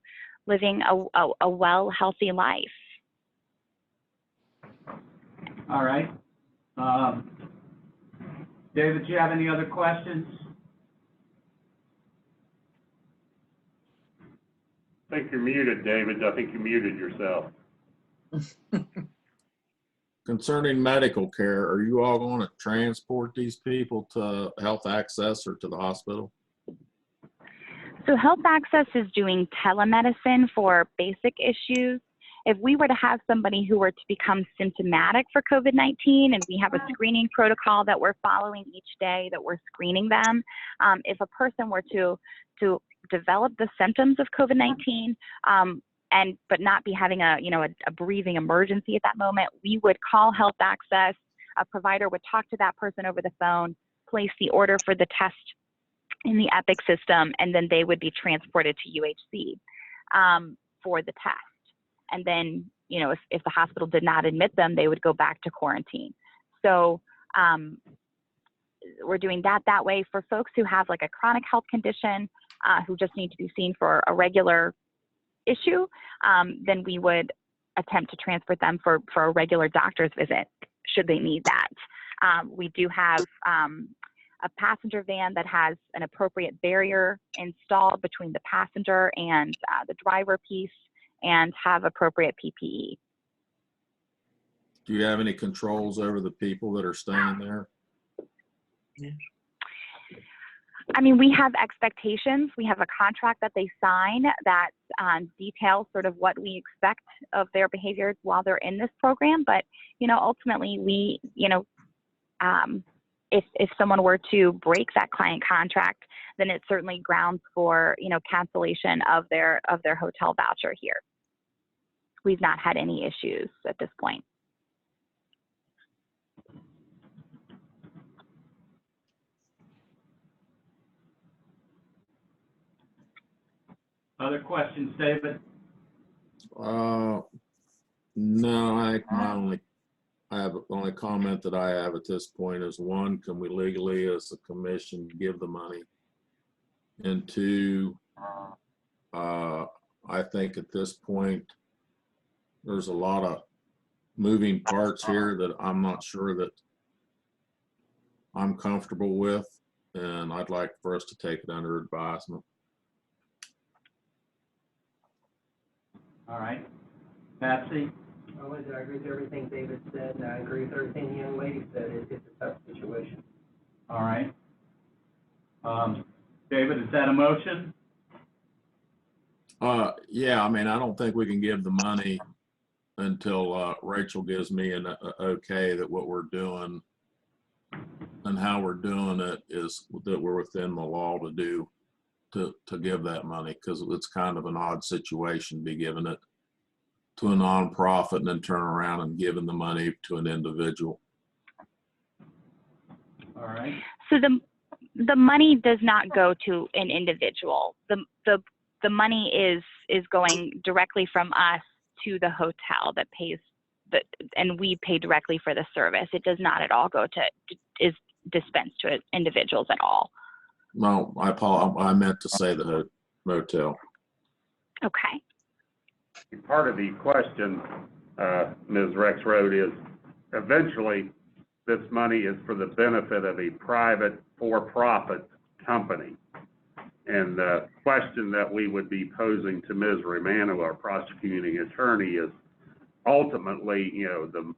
living a well, healthy life. All right. David, do you have any other questions? I think you're muted, David. I think you muted yourself. Concerning medical care, are you all going to transport these people to Health Access or to the hospital? So Health Access is doing telemedicine for basic issues. If we were to have somebody who were to become symptomatic for COVID-19, and we have a screening protocol that we're following each day, that we're screening them, if a person were to develop the symptoms of COVID-19, but not be having a breathing emergency at that moment, we would call Health Access. A provider would talk to that person over the phone, place the order for the test in the Epic system, and then they would be transported to UHC for the test. And then, you know, if the hospital did not admit them, they would go back to quarantine. So we're doing that way. For folks who have like a chronic health condition, who just need to be seen for a regular issue, then we would attempt to transport them for a regular doctor's visit, should they need that. We do have a passenger van that has an appropriate barrier installed between the passenger and the driver piece, and have appropriate PPE. Do you have any controls over the people that are staying there? I mean, we have expectations. We have a contract that they sign that details sort of what we expect of their behavior while they're in this program. But, you know, ultimately we, you know, if someone were to break that client contract, then it's certainly grounds for, you know, cancellation of their hotel voucher here. We've not had any issues at this point. Other questions, David? No, I have the only comment that I have at this point is, one, can we legally as a commission give the money? And two, I think at this point, there's a lot of moving parts here that I'm not sure that I'm comfortable with, and I'd like for us to take it under advisement. All right. Patsy? I agree with everything David said, and I agree with everything the young lady said. It's a tough situation. All right. David, is that a motion? Yeah, I mean, I don't think we can give the money until Rachel gives me an okay that what we're doing and how we're doing it is that we're within the law to do, to give that money, because it's kind of an odd situation to be giving it to a nonprofit and then turn around and giving the money to an individual. All right. So the money does not go to an individual. The money is going directly from us to the hotel that pays and we pay directly for the service. It does not at all go to, is dispensed to individuals at all. No, I meant to say the motel. Okay. Part of the question, Ms. Rexroad, is eventually this money is for the benefit of a private for-profit company. And the question that we would be posing to Ms. Romano, our prosecuting attorney, is ultimately, you know,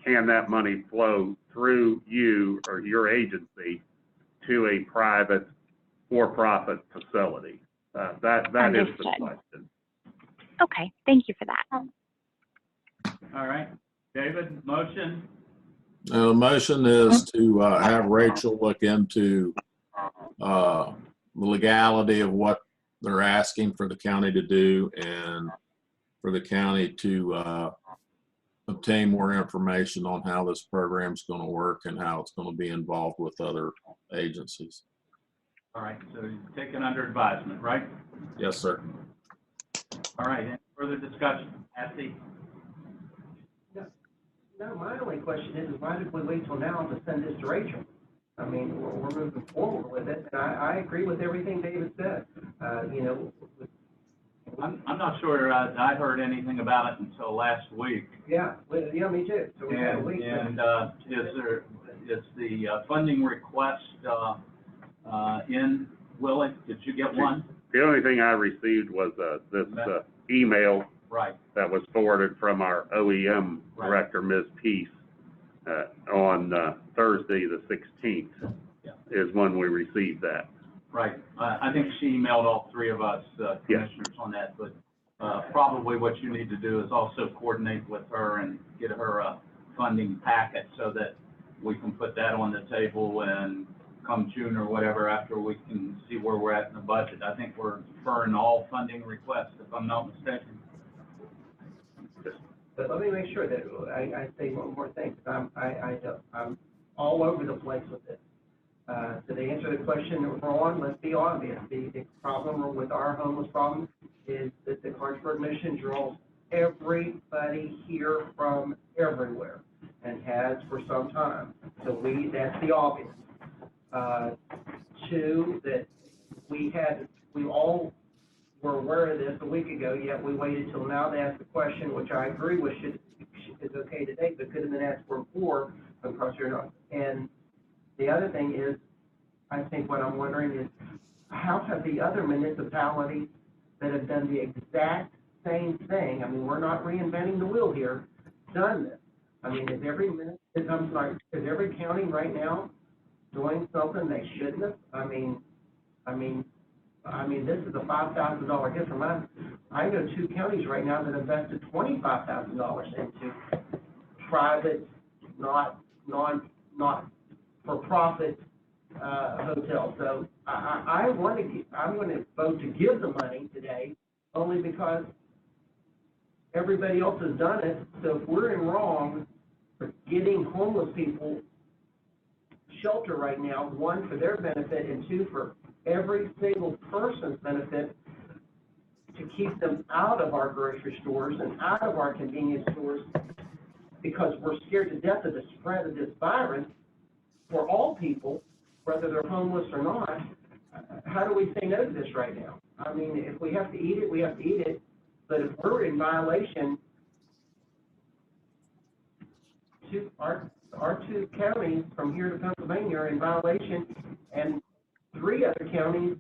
can that money flow through you or your agency to a private for-profit facility? That is the question. Okay, thank you for that. All right. David, motion? The motion is to have Rachel look into the legality of what they're asking for the county to do, and for the county to obtain more information on how this program's going to work and how it's going to be involved with other agencies. All right, so you take it under advisement, right? Yes, sir. All right, any further discussion? Patsy? No, my only question is why did we wait till now to send this to Rachel? I mean, we're moving forward with it, and I agree with everything David said. You know, I'm not sure I heard anything about it until last week. yeah, me too. So we had a week. And is the funding request in, Willie? Did you get one? The only thing I received was this email Right. that was forwarded from our OEM director, Ms. Peace, on Thursday, the 16th, is when we received that. Right. I think she emailed all three of us commissioners on that, but probably what you need to do is also coordinate with her and get her a funding packet so that we can put that on the table, and come June or whatever, after we can see where we're at in the budget. I think we're deferring all funding requests, if I'm not mistaken. But let me make sure that I say one more thing, because I'm all over the place with this. So to answer the question, Ron, let's be obvious. The problem with our homeless problem is that the Clarksburg mission draws everybody here from everywhere and has for some time. So that's the obvious. Two, that we all were aware of this a week ago, yet we waited till now to ask the question, which I agree with is okay today, but could have been asked for before, because you're not. And the other thing is, I think what I'm wondering is, how have the other municipalities that have done the exact same thing, I mean, we're not reinventing the wheel here, done this? I mean, is every county right now doing something they shouldn't have? I mean, this is a $5,000 hit from us. I know 2 counties right now that invested $25,000 into private, not for-profit hotels. So I'm going to vote to give the money today, only because everybody else has done it. So if we're in wrong for getting homeless people shelter right now, 1, for their benefit, and 2, for every single person's benefit, to keep them out of our grocery stores and out of our convenience stores, because we're scared to death of the spread of this virus for all people, whether they're homeless or not. How do we say no to this right now? I mean, if we have to eat it, we have to eat it. But if we're in violation, our 2 counties from here to Pennsylvania are in violation, and 3 other counties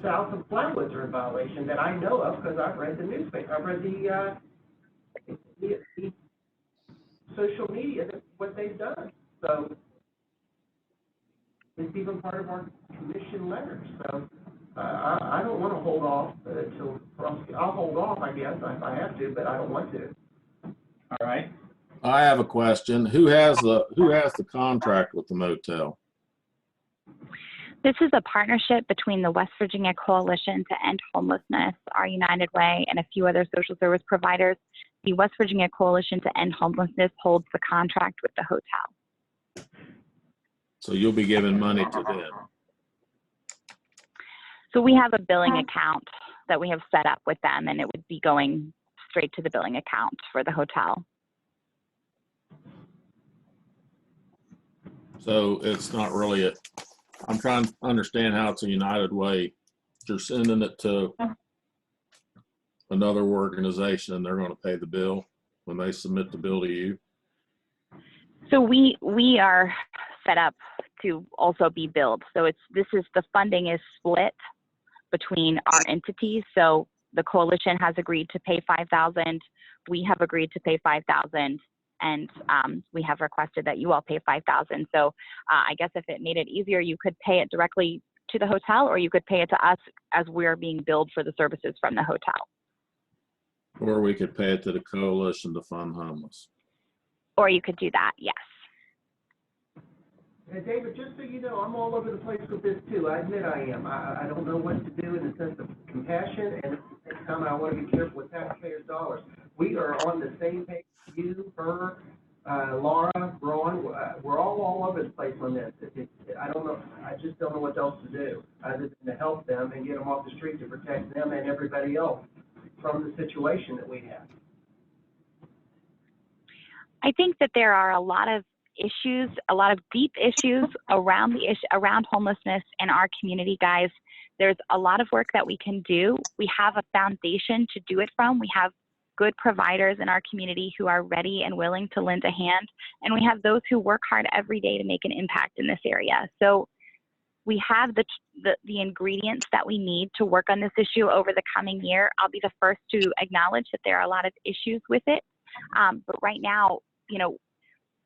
south of Flatwoods are in violation that I know of, because I've read the newspaper. I've read the social media, what they've done. So it's even part of our commission letters. So I don't want to hold off until I'll hold off, I guess, if I have to, but I don't want to. All right. I have a question. Who has the contract with the motel? This is a partnership between the West Virginia Coalition to End Homelessness, our United Way, and a few other social service providers. The West Virginia Coalition to End Homelessness holds the contract with the hotel. So you'll be giving money to them. So we have a billing account that we have set up with them, and it would be going straight to the billing account for the hotel. So it's not really I'm trying to understand how it's a United Way. You're sending it to another organization and they're going to pay the bill when they submit the bill to you? So we are set up to also be billed. So the funding is split between our entities. So the coalition has agreed to pay $5,000. We have agreed to pay $5,000. And we have requested that you all pay $5,000. So I guess if it made it easier, you could pay it directly to the hotel, or you could pay it to us as we're being billed for the services from the hotel. Or we could pay it to the coalition to fund homeless. Or you could do that, yes. David, just so you know, I'm all over the place with this too. I admit I am. I don't know what to do in the sense of compassion, and at the same time I want to be careful with taxpayers' dollars. We are on the same page. You, her, Laura, Ron, we're all over the place on this. I don't know. I just don't know what else to do other than to help them and get them off the street to protect them and everybody else from the situation that we have. I think that there are a lot of issues, a lot of deep issues around around homelessness in our community, guys. There's a lot of work that we can do. We have a foundation to do it from. We have good providers in our community who are ready and willing to lend a hand. And we have those who work hard every day to make an impact in this area. So we have the ingredients that we need to work on this issue over the coming year. I'll be the first to acknowledge that there are a lot of issues with it. But right now,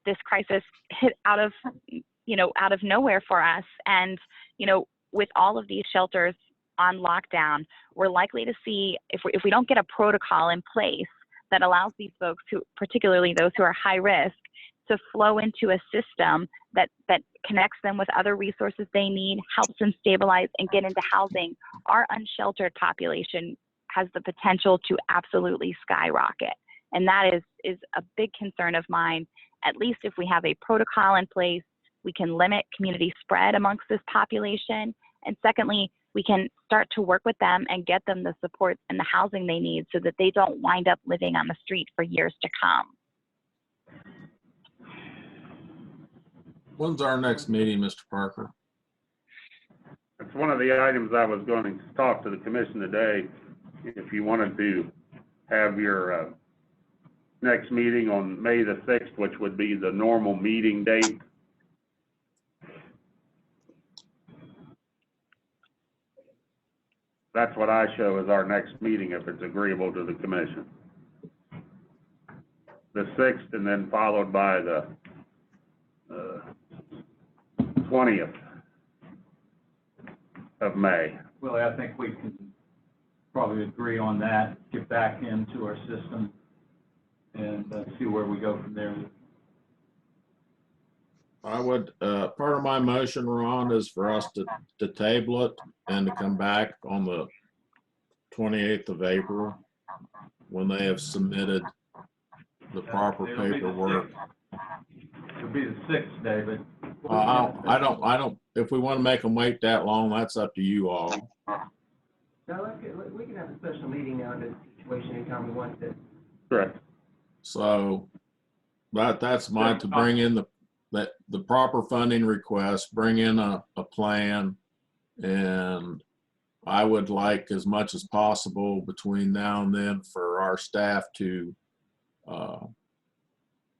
this crisis hit out of nowhere for us. And, with all of these shelters on lockdown, we're likely to see, if we don't get a protocol in place that allows these folks, particularly those who are high risk, to flow into a system that connects them with other resources they need, helps them stabilize and get into housing, our unsheltered population has the potential to absolutely skyrocket. And that is a big concern of mine. At least if we have a protocol in place, we can limit community spread amongst this population. And secondly, we can start to work with them and get them the support and the housing they need so that they don't wind up living on the street for years to come. When's our next meeting, Mr. Parker? It's one of the items I was going to talk to the commission today. If you wanted to have your next meeting on May the 6th, which would be the normal meeting date. That's what I show as our next meeting, if it's agreeable to the commission. The 6th, and then followed by the 20th of May. Well, I think we can probably agree on that, get back into our system and see where we go from there. I would, part of my motion, Ron, is for us to table it and to come back on the 28th of April when they have submitted the proper It'll be the paperwork. 6th. It'll be the 6th, David. I don't, if we want to make them wait that long, that's up to you all. No, we can have a special meeting now in this situation anytime we want to. Correct. So that's mine, to bring in the proper funding request, bring in a plan, and I would like as much as possible between now and then for our staff to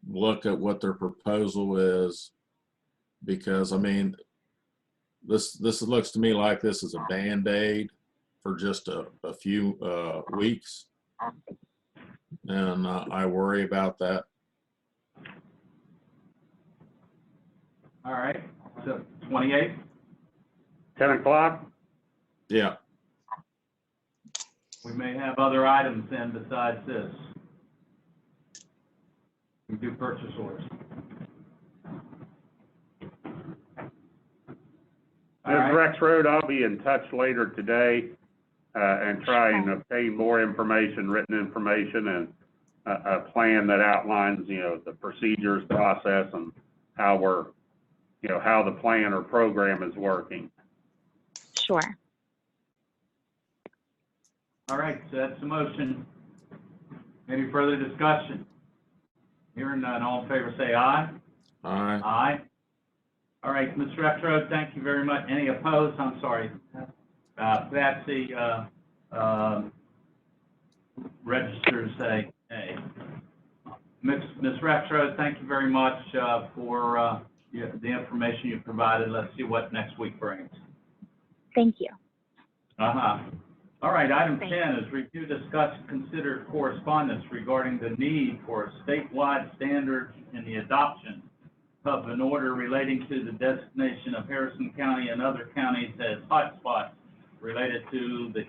look at what their proposal is, because I mean, this looks to me like this is a Band-Aid for just a few weeks, and I worry about that. All right, so 28th? 10 o'clock? Yeah. We may have other items then besides this. We do purchase orders. All Ms. right. Rex Road, I'll be in touch later today and try and obtain more information, written information, and a plan that outlines, the procedures, process, and how we're, how the plan or program is working. Sure. All right, so that's the motion. Any further discussion? Hearing none, all in favor say aye. Aye. Aye. All right, Ms. Retro, thank you very much. Any opposed? I'm sorry. Patsy registers a nay. Ms. Retro, thank you very much for the information you provided. Let's see what next week brings. Thank you. All right, item Thank 10 is review, discuss, consider correspondence regarding the need for statewide standards in the adoption of an order relating to the designation of Harrison County and other counties as hotspots related to the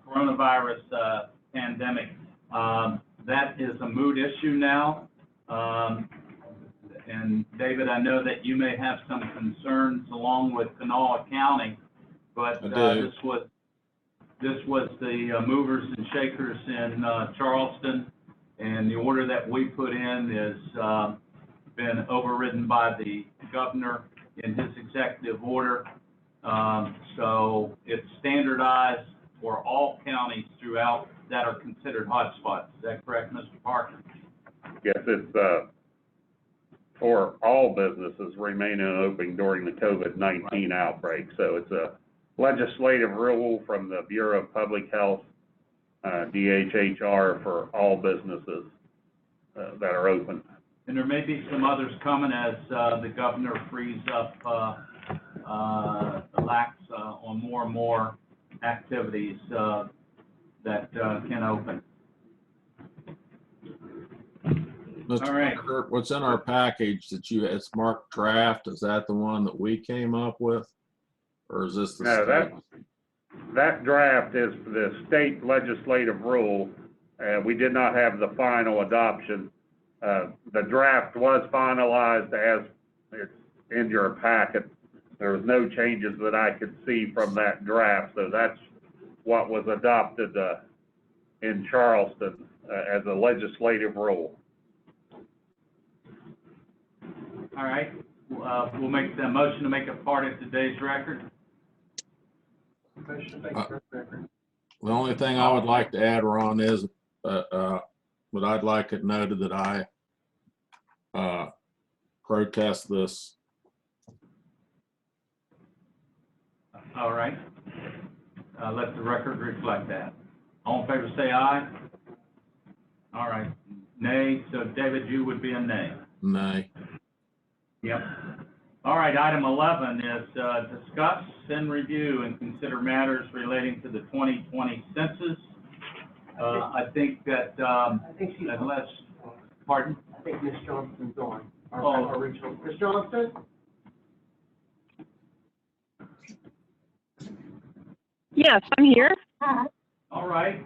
coronavirus pandemic. That is a moot issue now. And David, I know that you may have some concerns along with Kanawha County, but this was the movers and shakers in Charleston, and the order that we put in is been overridden by the governor in his executive order. So it's standardized for all counties throughout that are considered hotspots. Is that correct, Mr. Parker? Yes, it's for all businesses remaining open during the COVID-19 outbreak. So it's a legislative rule from the Bureau of Public Health, DHHR, for all businesses that are open. And there may be some others coming as the governor frees up, relax on more and more activities that can open. Mr. All right. Parker, what's in our package that it's marked draft? Is that the one that we came up with? Or is this the No, state? that draft is the state legislative rule. We did not have the final adoption. The draft was finalized as it's in your packet. There was no changes that I could see from that draft. So that's what was adopted in Charleston as a legislative rule. All right. we'll make the motion to make it part of today's record. Motion makes that record. The only thing I would like to add, Ron, is, but I'd like it noted that I protest this. All right. Let the record reflect that. All in favor, say aye. All right. Nay. So David, you would be a nay. Nay. Yep. All right, item 11 is discuss and review and consider matters relating to the 2020 census. I think that, I think she's, unless, pardon? I think Ms. Johnson's on, Oh. our original. Ms. Johnson? Yes, I'm here. All right,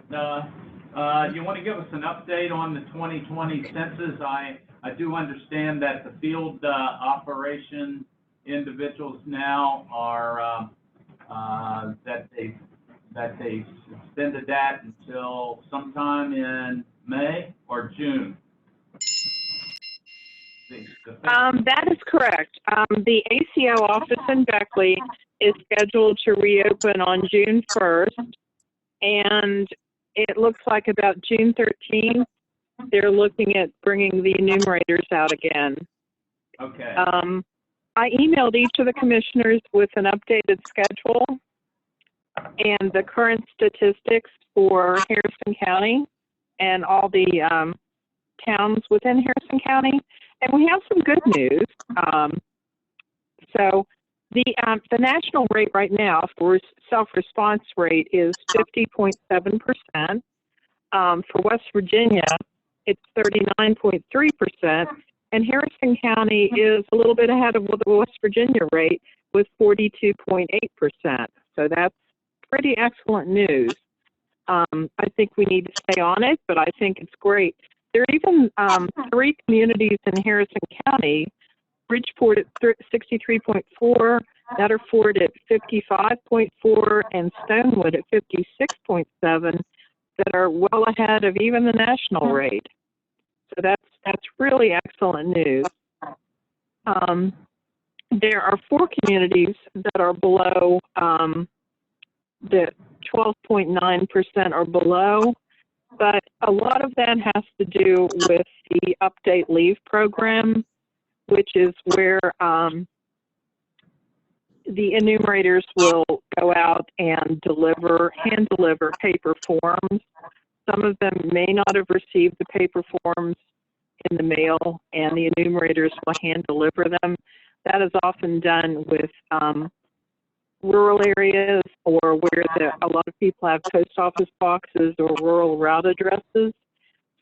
you want to give us an update on the 2020 census? I do understand that the field operation individuals now are, that they suspended that until sometime in May or June. That is correct. The ACO office in Beckley is scheduled to reopen on June 1st, and it looks like about June 13th, they're looking at bringing the enumerators out again. Okay. I emailed each of the commissioners with an updated schedule and the current statistics for Harrison County and all the towns within Harrison County. And we have some good news. So the national rate right now for self-response rate is 50.7%. For West Virginia, it's 39.3%. And Harrison County is a little bit ahead of the West Virginia rate with 42.8%. So that's pretty excellent news. I think we need to stay on it, but I think it's great. There are even 3 communities in Harrison County, Bridgeport at 63.4, Netterford at 55.4, and Stonewood at 56.7 that are well ahead of even the national rate. So that's really excellent news. There are 4 communities that are below the 12.9% or below, but a lot of that has to do with the Update Leave program, which is where the enumerators will go out and hand deliver paper forms. Some of them may not have received the paper forms in the mail, and the enumerators will hand deliver them. That is often done with rural areas or where a lot of people have post office boxes or rural route addresses.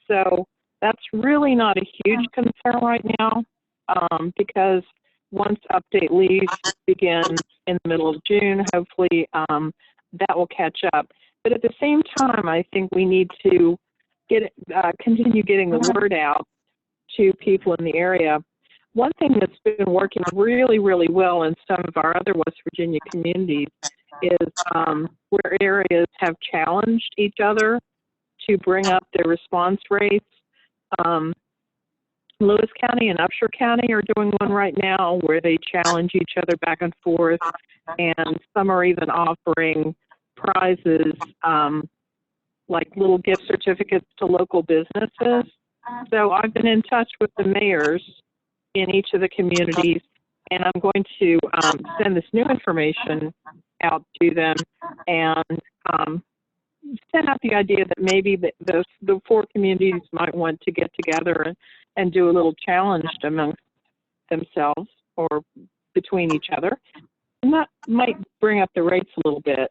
So that's really not a huge concern right now because once Update Leave begins in the middle of June, hopefully that will catch up. But at the same time, I think we need to continue getting the word out to people in the area. One thing that's been working really, really well in some of our other West Virginia communities is where areas have challenged each other to bring up their response rates. Lewis County and Upshur County are doing one right now where they challenge each other back and forth, and some are even offering prizes like little gift certificates to local businesses. So I've been in touch with the mayors in each of the communities, and I'm going to send this new information out to them and send out the idea that maybe the 4 communities might want to get together and do a little challenge amongst themselves or between each other. And that might bring up the rates a little bit.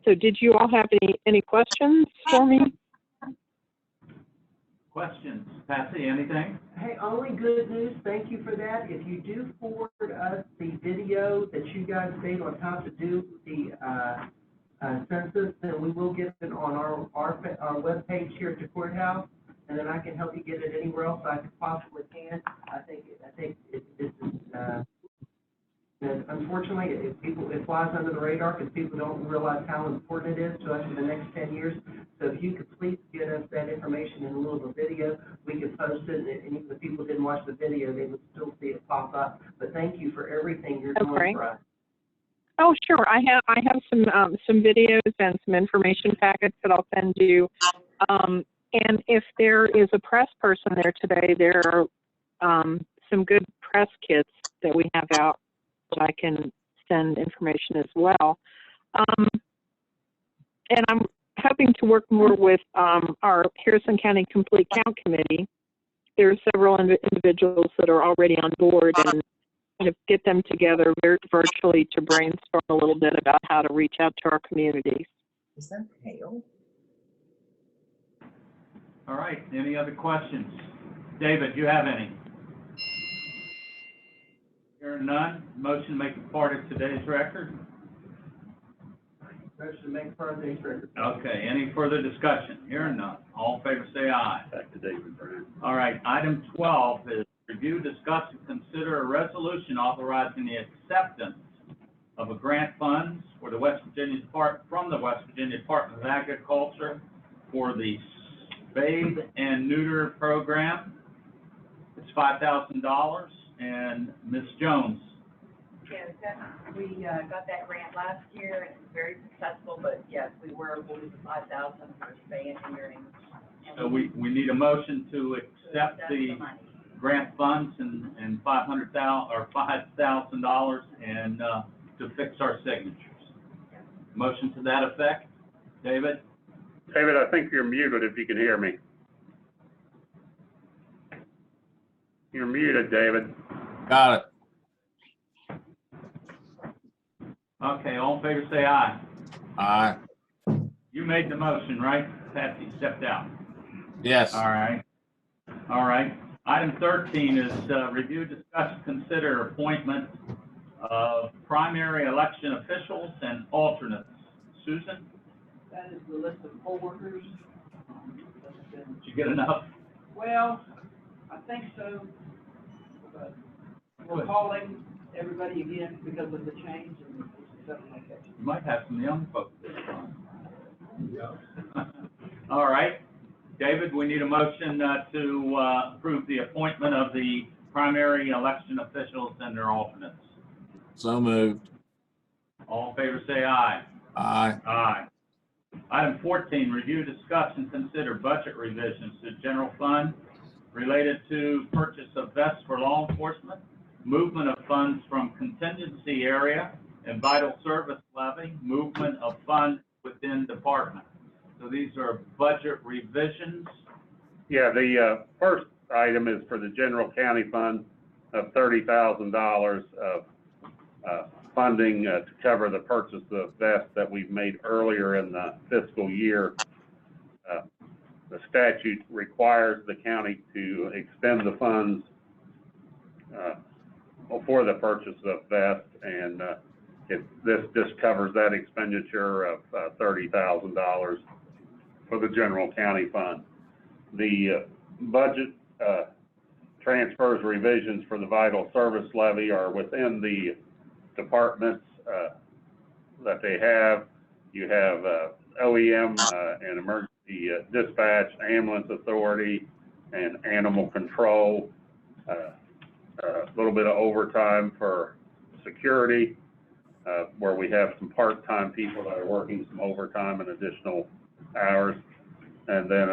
So did you all have any questions for me? Questions? Patsy, anything? Hey, only good news, thank you for that. If you do forward us the video that you guys made on how to do the census, then we will get it on our webpage here at the courthouse, and then I can help you get it anywhere else I possibly can. I think this is, unfortunately, it flies under the radar because people don't realize how important it is to us in the next 10 years. So if you could please get us that information in a little video, we could post it, and even if people didn't watch the video, they would still see it pop up. But thank you for everything you're doing Okay. for us. Oh, sure. I have some videos and some information packets that I'll send you. And if there is a press person there today, there are some good press kits that we have out that I can send information as well. And I'm hoping to work more with our Harrison County Complete Count Committee. There are several individuals that are already on board, and kind of get them together virtually to brainstorm a little bit about how to reach out to our communities. Is that hail? All right, any other questions? David, do you have any? Hearing none, motion to make it part of today's record? Motion to make part of today's record. Okay, any further discussion? Hearing none, all in favor say aye. Back to David Brown. All right, item 12 is review, discuss, and consider a resolution authorizing the acceptance of a grant funds for the West Virginia from the West Virginia Department of Agriculture for the Spay and Neuter Program. It's $5,000, and Ms. Jones. Yes, we got that grant last year, and it was very successful, but yes, we were awarded the $5,000 for spay and neutering. So we need a motion to accept the money. grant funds and $5,000 and to fix our signatures. Motion to that effect, David? David, I think you're muted if you can hear me. You're muted, David. Got it. Okay, all in favor say aye. Aye. You made the motion, right? Patsy stepped out. Yes. All right. All right. Item 13 is review, discuss, consider appointment of primary election officials and alternates. Susan, That is the list of poll workers. did you get enough? Well, I think so, but we're calling everybody again because of the change and something like that. You might have some young folks this time. All right. David, we need a motion to approve the appointment of the primary election officials and their alternates. So moved. All in favor say aye. Aye. Aye. Item 14, review, discuss, and consider budget revisions to general fund related to purchase of vests for law enforcement, movement of funds from contingency area and vital service levy, movement of funds within department. So these are budget revisions. Yeah, the first item is for the general county fund of $30,000 of funding to cover the purchase of vests that we've made earlier in the fiscal year. The statute requires the county to expend the funds for the purchase of vests, and this just covers that expenditure of $30,000 for the general county fund. The budget transfers revisions for the vital service levy are within the departments that they have. You have OEM and emergency dispatch, ambulance authority, and animal control. A little bit of overtime for security, where we have some part-time people that are working some overtime and additional hours, and then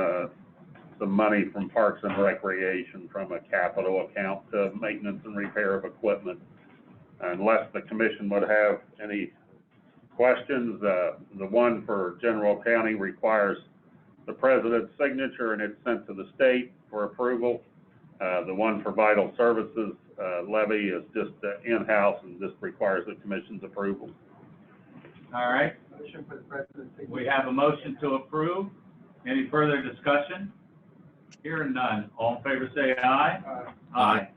some money from Parks and Recreation from a capital account to maintenance and repair of equipment. Unless the commission would have any questions, the one for general county requires the president's signature and it's sent to the state for approval. The one for vital services levy is just in-house and just requires the commission's approval. All right. Motion for the president's signature. We have a motion to approve. Any further discussion? Hearing none. All in favor say aye. Aye.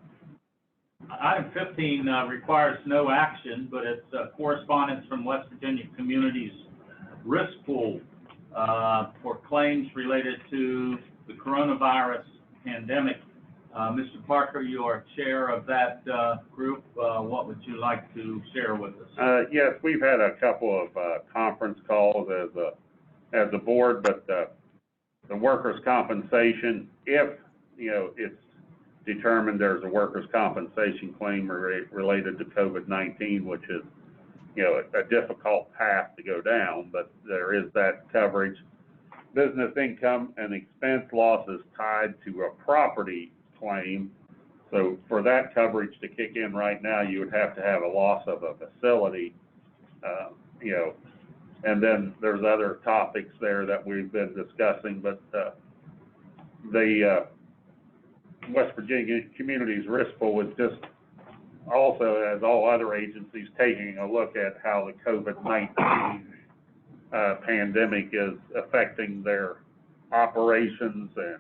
Item 15 requires no action, but it's correspondence from West Virginia Communities Risk Pool for claims related to the coronavirus pandemic. Mr. Parker, you are chair of that group. What would you like to share with us? Yes, we've had a couple of conference calls as a as a board, but, the workers' compensation, if, you know, it's determined there's a workers' compensation claim related to COVID-19, which is, you know, a difficult path to go down, but there is that coverage. Business income and expense losses tied to a property claim. So for that coverage to kick in right now, you would have to have a loss of a facility, you know, and then there's other topics there that we've been discussing, but the West Virginia Communities Risk Pool is just also, as all other agencies, taking a look at how the COVID-19 pandemic is affecting their operations and,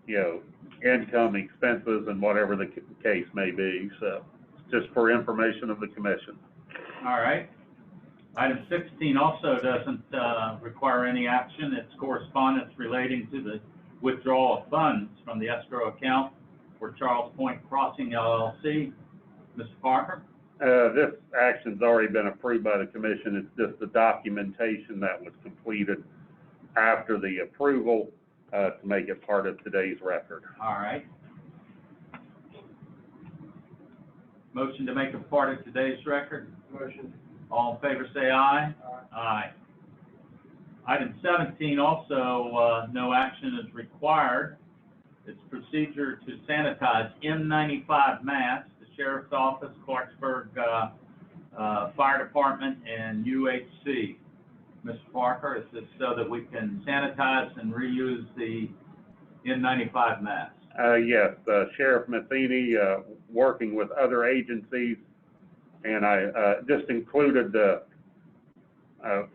you know, income, expenses, and whatever the case may be. So just for information of the commission. All right. Item 16 also doesn't require any action. It's correspondence relating to the withdrawal of funds from the escrow account for Charles Point Crossing LLC. Mr. Parker? This action's already been approved by the commission. It's just the documentation that was completed after the approval to make it part of today's record. All right. Motion to make it part of today's record? Motion. All in favor, say aye. Aye. Item 17, also, no action is required. It's procedure to sanitize N95 masks, the Sheriff's Office, Clarksburg Fire Department, and UHC. Mr. Parker, is this so that we can sanitize and reuse the N95 masks? Yes, Sheriff Matheny, working with other agencies, and I just included the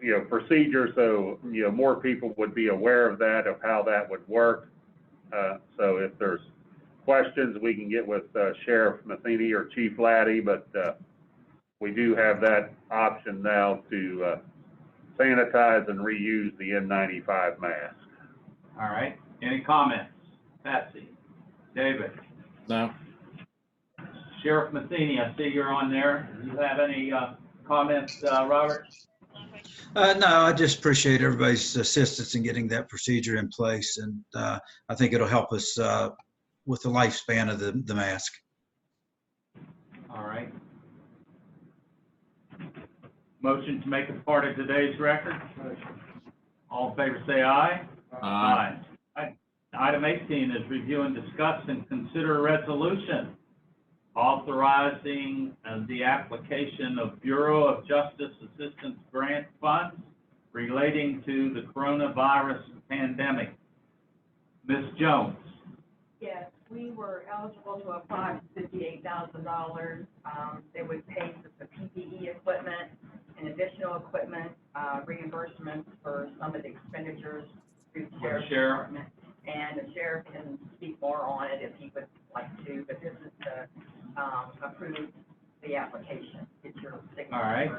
you know, procedure so, you know, more people would be aware of that, of how that would work. So if there's questions, we can get with Sheriff Matheny or Chief Laddie, but we do have that option now to sanitize and reuse the N95 mask. All right. Any comments? Patsy? David? No. Sheriff Matheny, I see you're on there. Do you have any comments, Robert? No, I just appreciate everybody's assistance in getting that procedure in place, and I think it'll help us with the lifespan of the mask. All right. Motion to make it part of today's record? Motion. All in favor, say aye. Aye. Item 18 is review and discuss and consider a resolution authorizing the application of Bureau of Justice Assistance Grant funds relating to the coronavirus pandemic. Ms. Jones? Yes, we were eligible to apply for $58,000. They would pay for the PPE equipment and additional equipment, reimbursements for some of the expenditures through the Sheriff's Department. And the sheriff can speak more on it if he would like to, but this is to approve the application. Get your signature. All right.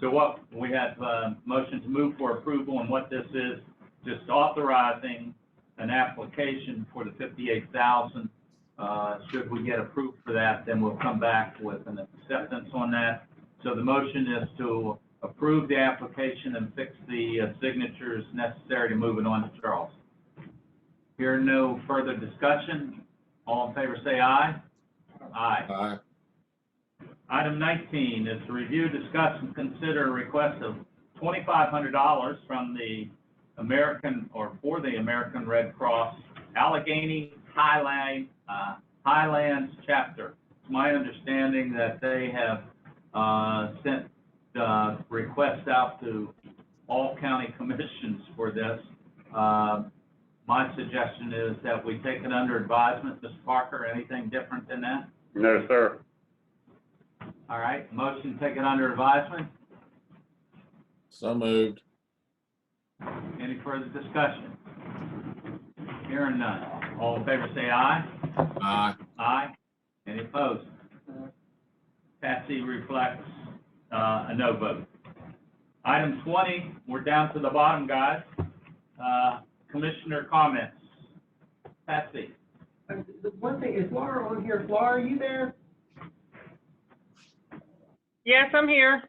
So what, we have a motion to move for approval, and what this is, just authorizing an application for the $58,000. Should we get approved for that, then we'll come back with an acceptance on that. So the motion is to approve the application and fix the signatures necessary to move it on to Charles. Here, no further discussion. All in favor, say aye. Aye. Aye. Item 19 is to review, discuss, and consider a request of $2,500 from the for the American Red Cross Allegheny Highlands chapter. It's my understanding that they have sent requests out to all county commissions for this. My suggestion is that we take it under advisement. Mr. Parker, anything different than that? No, sir. All right, motion to take it under advisement. So moved. Any further discussion? Hearing none. All in favor say aye. Aye. Aye. Any opposed? Patsy reflects a no vote. Item 20, we're down to the bottom, guys. Commissioner comments. Patsy. The one thing, is Laura on here? Laura, are you there? Yes, I'm here.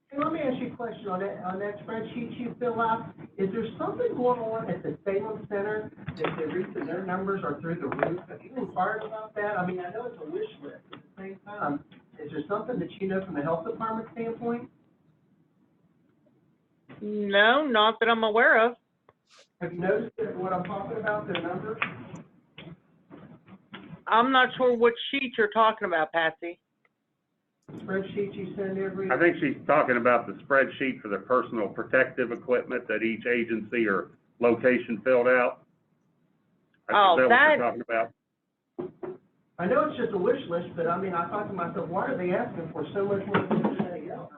Hey, let me ask you a question on that spreadsheet you fill out. Is there something going on at the Salem Center that the reason their numbers are through the roof? Have you inquired about that? I mean, I know it's a wish list, at the same time, is there something that you know from the health department standpoint? No, not that I'm aware of. Have you noticed that what I'm talking about, their numbers? I'm not sure what sheet you're talking about, Patsy. Spreadsheet you send every? I think she's talking about the spreadsheet for the personal protective equipment that each agency or location filled out. Oh, Is that what that- you're talking about? I know it's just a wish list, but I mean, I thought to myself, why are they asking for so much more than anybody else?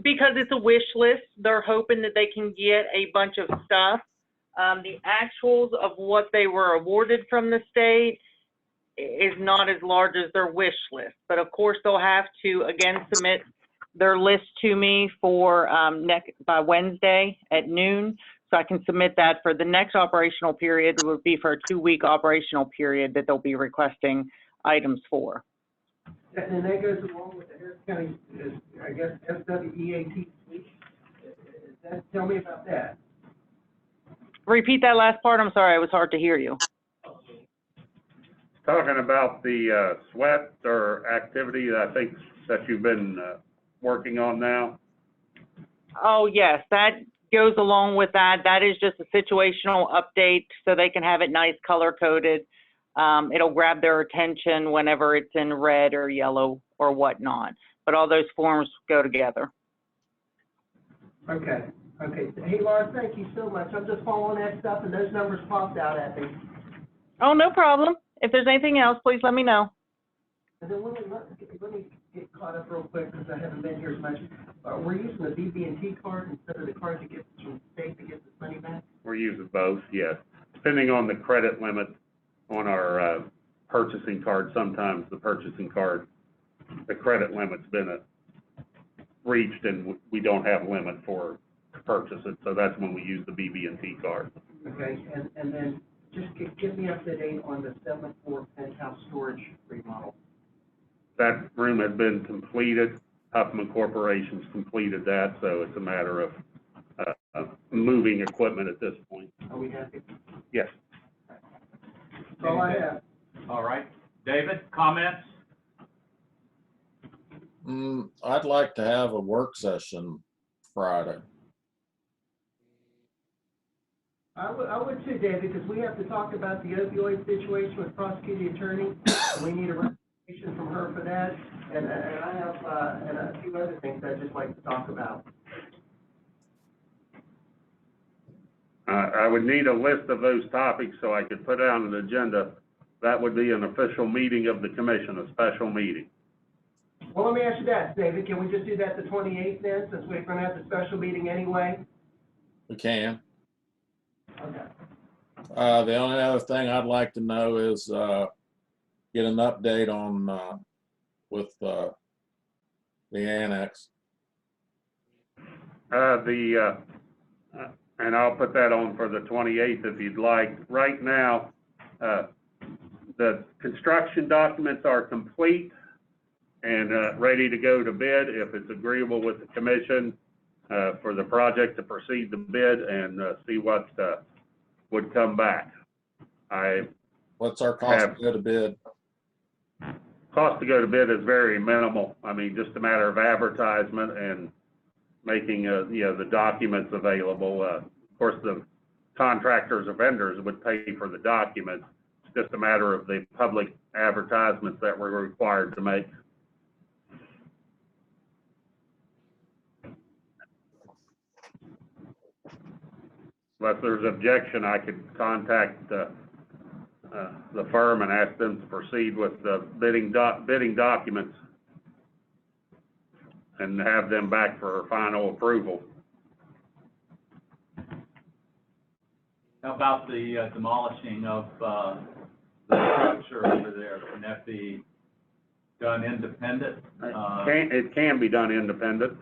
Because it's a wish list, they're hoping that they can get a bunch of stuff. The actuals of what they were awarded from the state is not as large as their wish list. But of course, they'll have to, again, submit their list to me for, by Wednesday at noon. So I can submit that for the next operational period, would be for a 2-week operational period that they'll be requesting items for. And that goes along with the Harris County, I guess, SWEAT suite. Tell me about that. Repeat that last part, I'm sorry, it was hard to hear you. Talking about the sweat or activity that I think that you've been working on now. Oh, yes, that goes along with that. That is just a situational update so they can have it nice color coded. It'll grab their attention whenever it's in red or yellow or whatnot. But all those forms go together. Okay. Hey, Laura, thank you so much. I'm just following that stuff, and those numbers popped out at me. Oh, no problem. If there's anything else, please let me know. And then let me get caught up real quick, because I haven't been here as much. We're using the BB&T card instead of the card that gets from the state that gets its money back? We're using both, yes. Depending on the credit limit on our purchasing card, sometimes the purchasing card, the credit limit's been reached and we don't have a limit for to purchase it, so that's when we use the BB&T card. Okay, and then just give me up to date on the 7th floor penthouse storage remodel. That room has been completed. Huffman Corporation's completed that, so it's a matter of moving equipment at this point. Are we happy? Yes. That's all I have. All right. David, comments? I'd like to have a work session Friday. I would too, David, because we have to talk about the opioid situation with prosecuting attorney. And we need a recommendation from her for that. And I have, and a few other things I'd just like to talk about. I would need a list of those topics so I could put it on an agenda. That would be an official meeting of the commission, a special meeting. Well, let me ask you that, David. Can we just do that the 28th then, since we're going to have the special meeting anyway? We can. Okay. The only other thing I'd like to know is get an update on with the annex. And I'll put that on for the 28th if you'd like. Right now, the construction documents are complete and ready to go to bid if it's agreeable with the commission for the project to proceed to bid and see what would come back. What's our cost to go to bid? Cost to go to bid is very minimal. I mean, just a matter of advertisement and making, the documents available. Of course, the contractors or vendors would pay for the documents. It's just a matter of the public advertisements that we're required to make. Unless there's objection, I could contact the firm and ask them to proceed with the bidding documents and have them back for final approval. How about the demolishing of the structure over there? Can that be done independent? It can be done independent.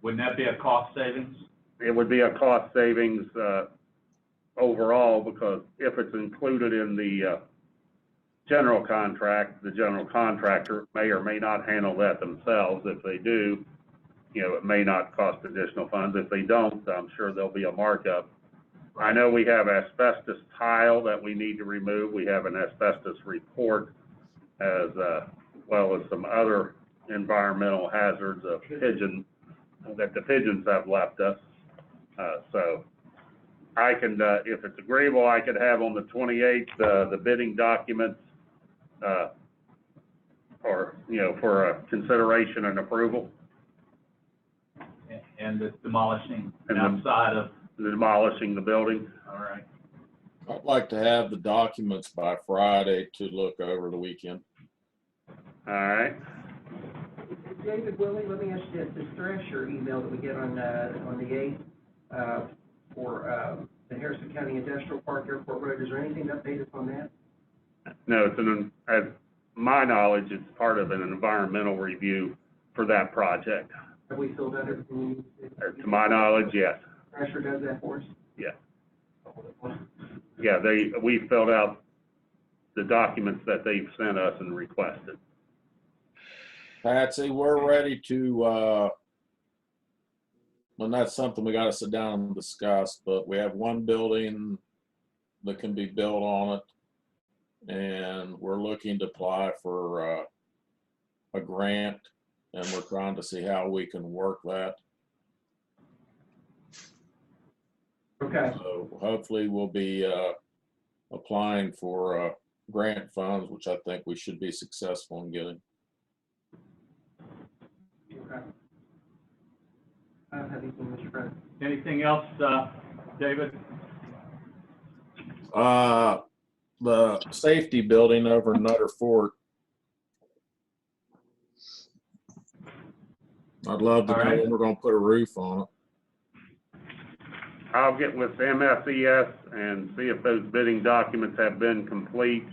Wouldn't that be a cost savings? It would be a cost savings overall, because if it's included in the general contract, the general contractor may or may not handle that themselves. If they do, it may not cost additional funds. If they don't, I'm sure there'll be a markup. I know we have asbestos tile that we need to remove. We have an asbestos report as well as some other environmental hazards of pigeon, that the pigeons have left us. So I can, if it's agreeable, I could have on the 28th, the bidding documents, for consideration and approval. And the demolishing And outside of, demolishing the building. all right. I'd like to have the documents by Friday to look over the weekend. All right. David, Willie, let me ask you this Thrasher email that we get on the 8th, for, the Harrison County Industrial Park Airport Road, is there anything updated on that? No, it's as my knowledge, it's part of an environmental review for that project. Have we filled out everything we need to do? To my knowledge, yes. Thrasher does that for us? Yeah. Yeah, we filled out the documents that they've sent us and requested. Patsy, we're ready to, and that's something we gotta sit down and discuss, but we have one building that can be built on it. And we're looking to apply for a grant, and we're trying to see how we can work that. Okay. So hopefully we'll be applying for grant funds, which I think we should be successful in getting. Okay. I don't have anything, Mr. President. Anything else, David? The safety building over in Nutter Fort. I'd love to All know right. when we're gonna put a roof on it. I'll get with MSES and see if those bidding documents have been complete.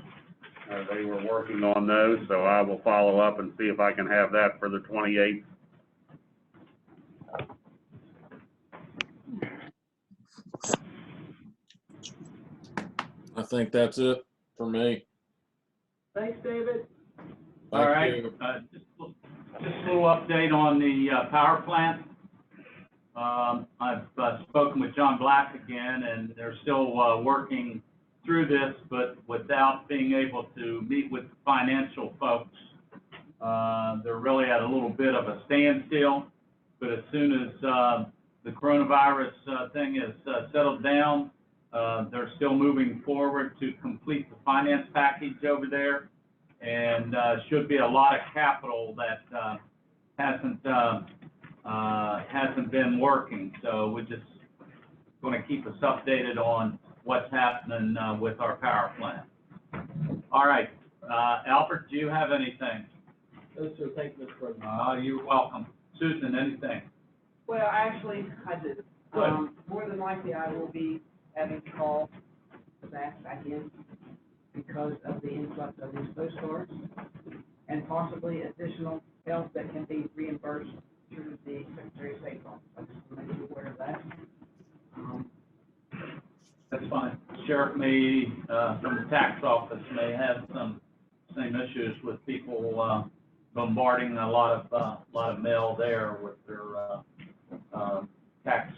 They were working on those, so I will follow up and see if I can have that for the 28th. I think that's it for me. Thanks, David. All Thank right, you. just a little update on the power plant. I've spoken with John Black again, and they're still working through this, but without being able to meet with the financial folks. They're really at a little bit of a standstill, but as soon as the coronavirus thing is settled down, they're still moving forward to complete the finance package over there. And should be a lot of capital that hasn't been working. So we're just going to keep us updated on what's happening with our power plant. All right, Albert, do you have anything? No, sir. Thank you, Mr. President. You're welcome. Susan, anything? Well, actually, I do. Good. More than likely, I will be having to call back in because of the influx of these postcards and possibly additional help that can be reimbursed through the Secretary of State's office. I just want to make you aware of that. That's fine. Sheriff may, from the tax office, may have some same issues with people bombarding a lot of mail there with their tax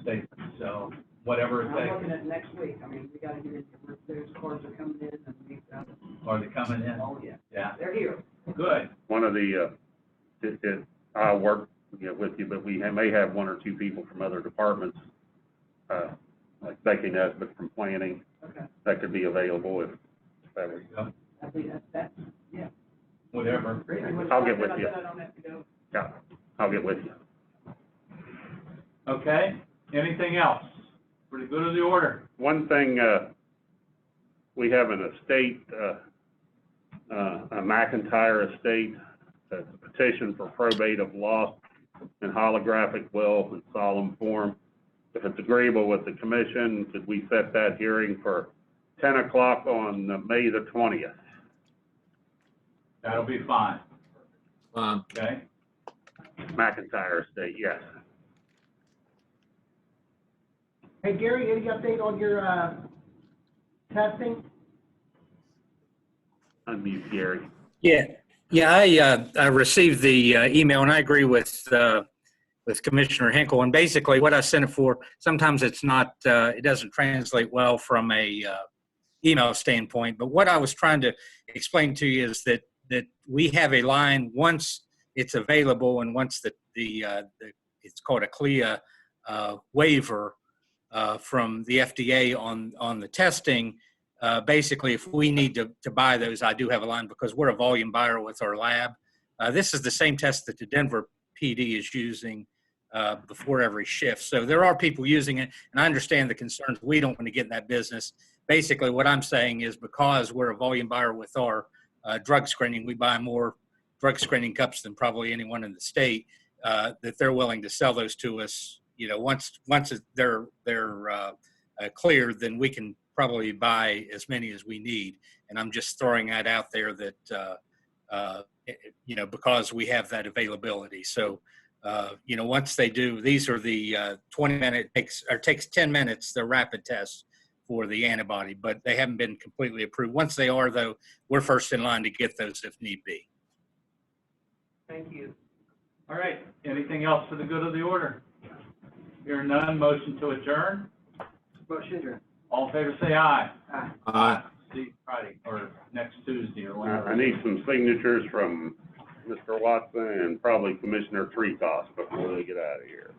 statements. So whatever it I'm takes. looking at next week. I mean, we got to get into where those cards are coming in and we've got to, Are they coming in? oh, yeah, Yeah. they're here. Good. One of the, I'll work with you, but we may have one or two people from other departments, like Becky Nesbitt from planning, Okay. that could be available if that was. I think that's, yeah. Whatever. Pretty much I'll get something with you. I don't have to go. Yeah, I'll get with you. Okay. Anything else? For the good of the order. One thing, we have an estate, a McIntyre estate, that's a petition for probate of lost and holographic will in solemn form. If it's agreeable with the commission, could we set that hearing for 10 o'clock on May the 20th? That'll be fine. Okay. McIntyre estate, yes. Hey, Gary, any update on your testing? Unmute Gary. Yeah, I received the email, and I agree with with Commissioner Hinkle. And basically what I sent it for, sometimes it's not, it doesn't translate well from a email standpoint. But what I was trying to explain to you is that we have a line once it's available and once it's called a CLIA waiver from the FDA on the testing. Basically, if we need to buy those, I do have a line because we're a volume buyer with our lab. This is the same test that the Denver PD is using before every shift. So there are people using it, and I understand the concerns. We don't want to get in that business. Basically, what I'm saying is because we're a volume buyer with our drug screening, we buy more drug screening cups than probably anyone in the state, that they're willing to sell those to us. You know, once they're cleared, then we can probably buy as many as we need. And I'm just throwing that out there that, you know, because we have that availability. So, you know, once they do, these are the 20-minute, takes 10 minutes, the rapid tests for the antibody, but they haven't been completely approved. Once they are, though, we're first in line to get those if need be. Thank you. All right, anything else for the good of the order? Hearing none, motion to adjourn. Motion adjourned. All in favor, say aye. Aye. See you Friday, or next Tuesday, or whenever. I need some signatures from Mr. Watson and probably Commissioner Treetoss before they get out of here.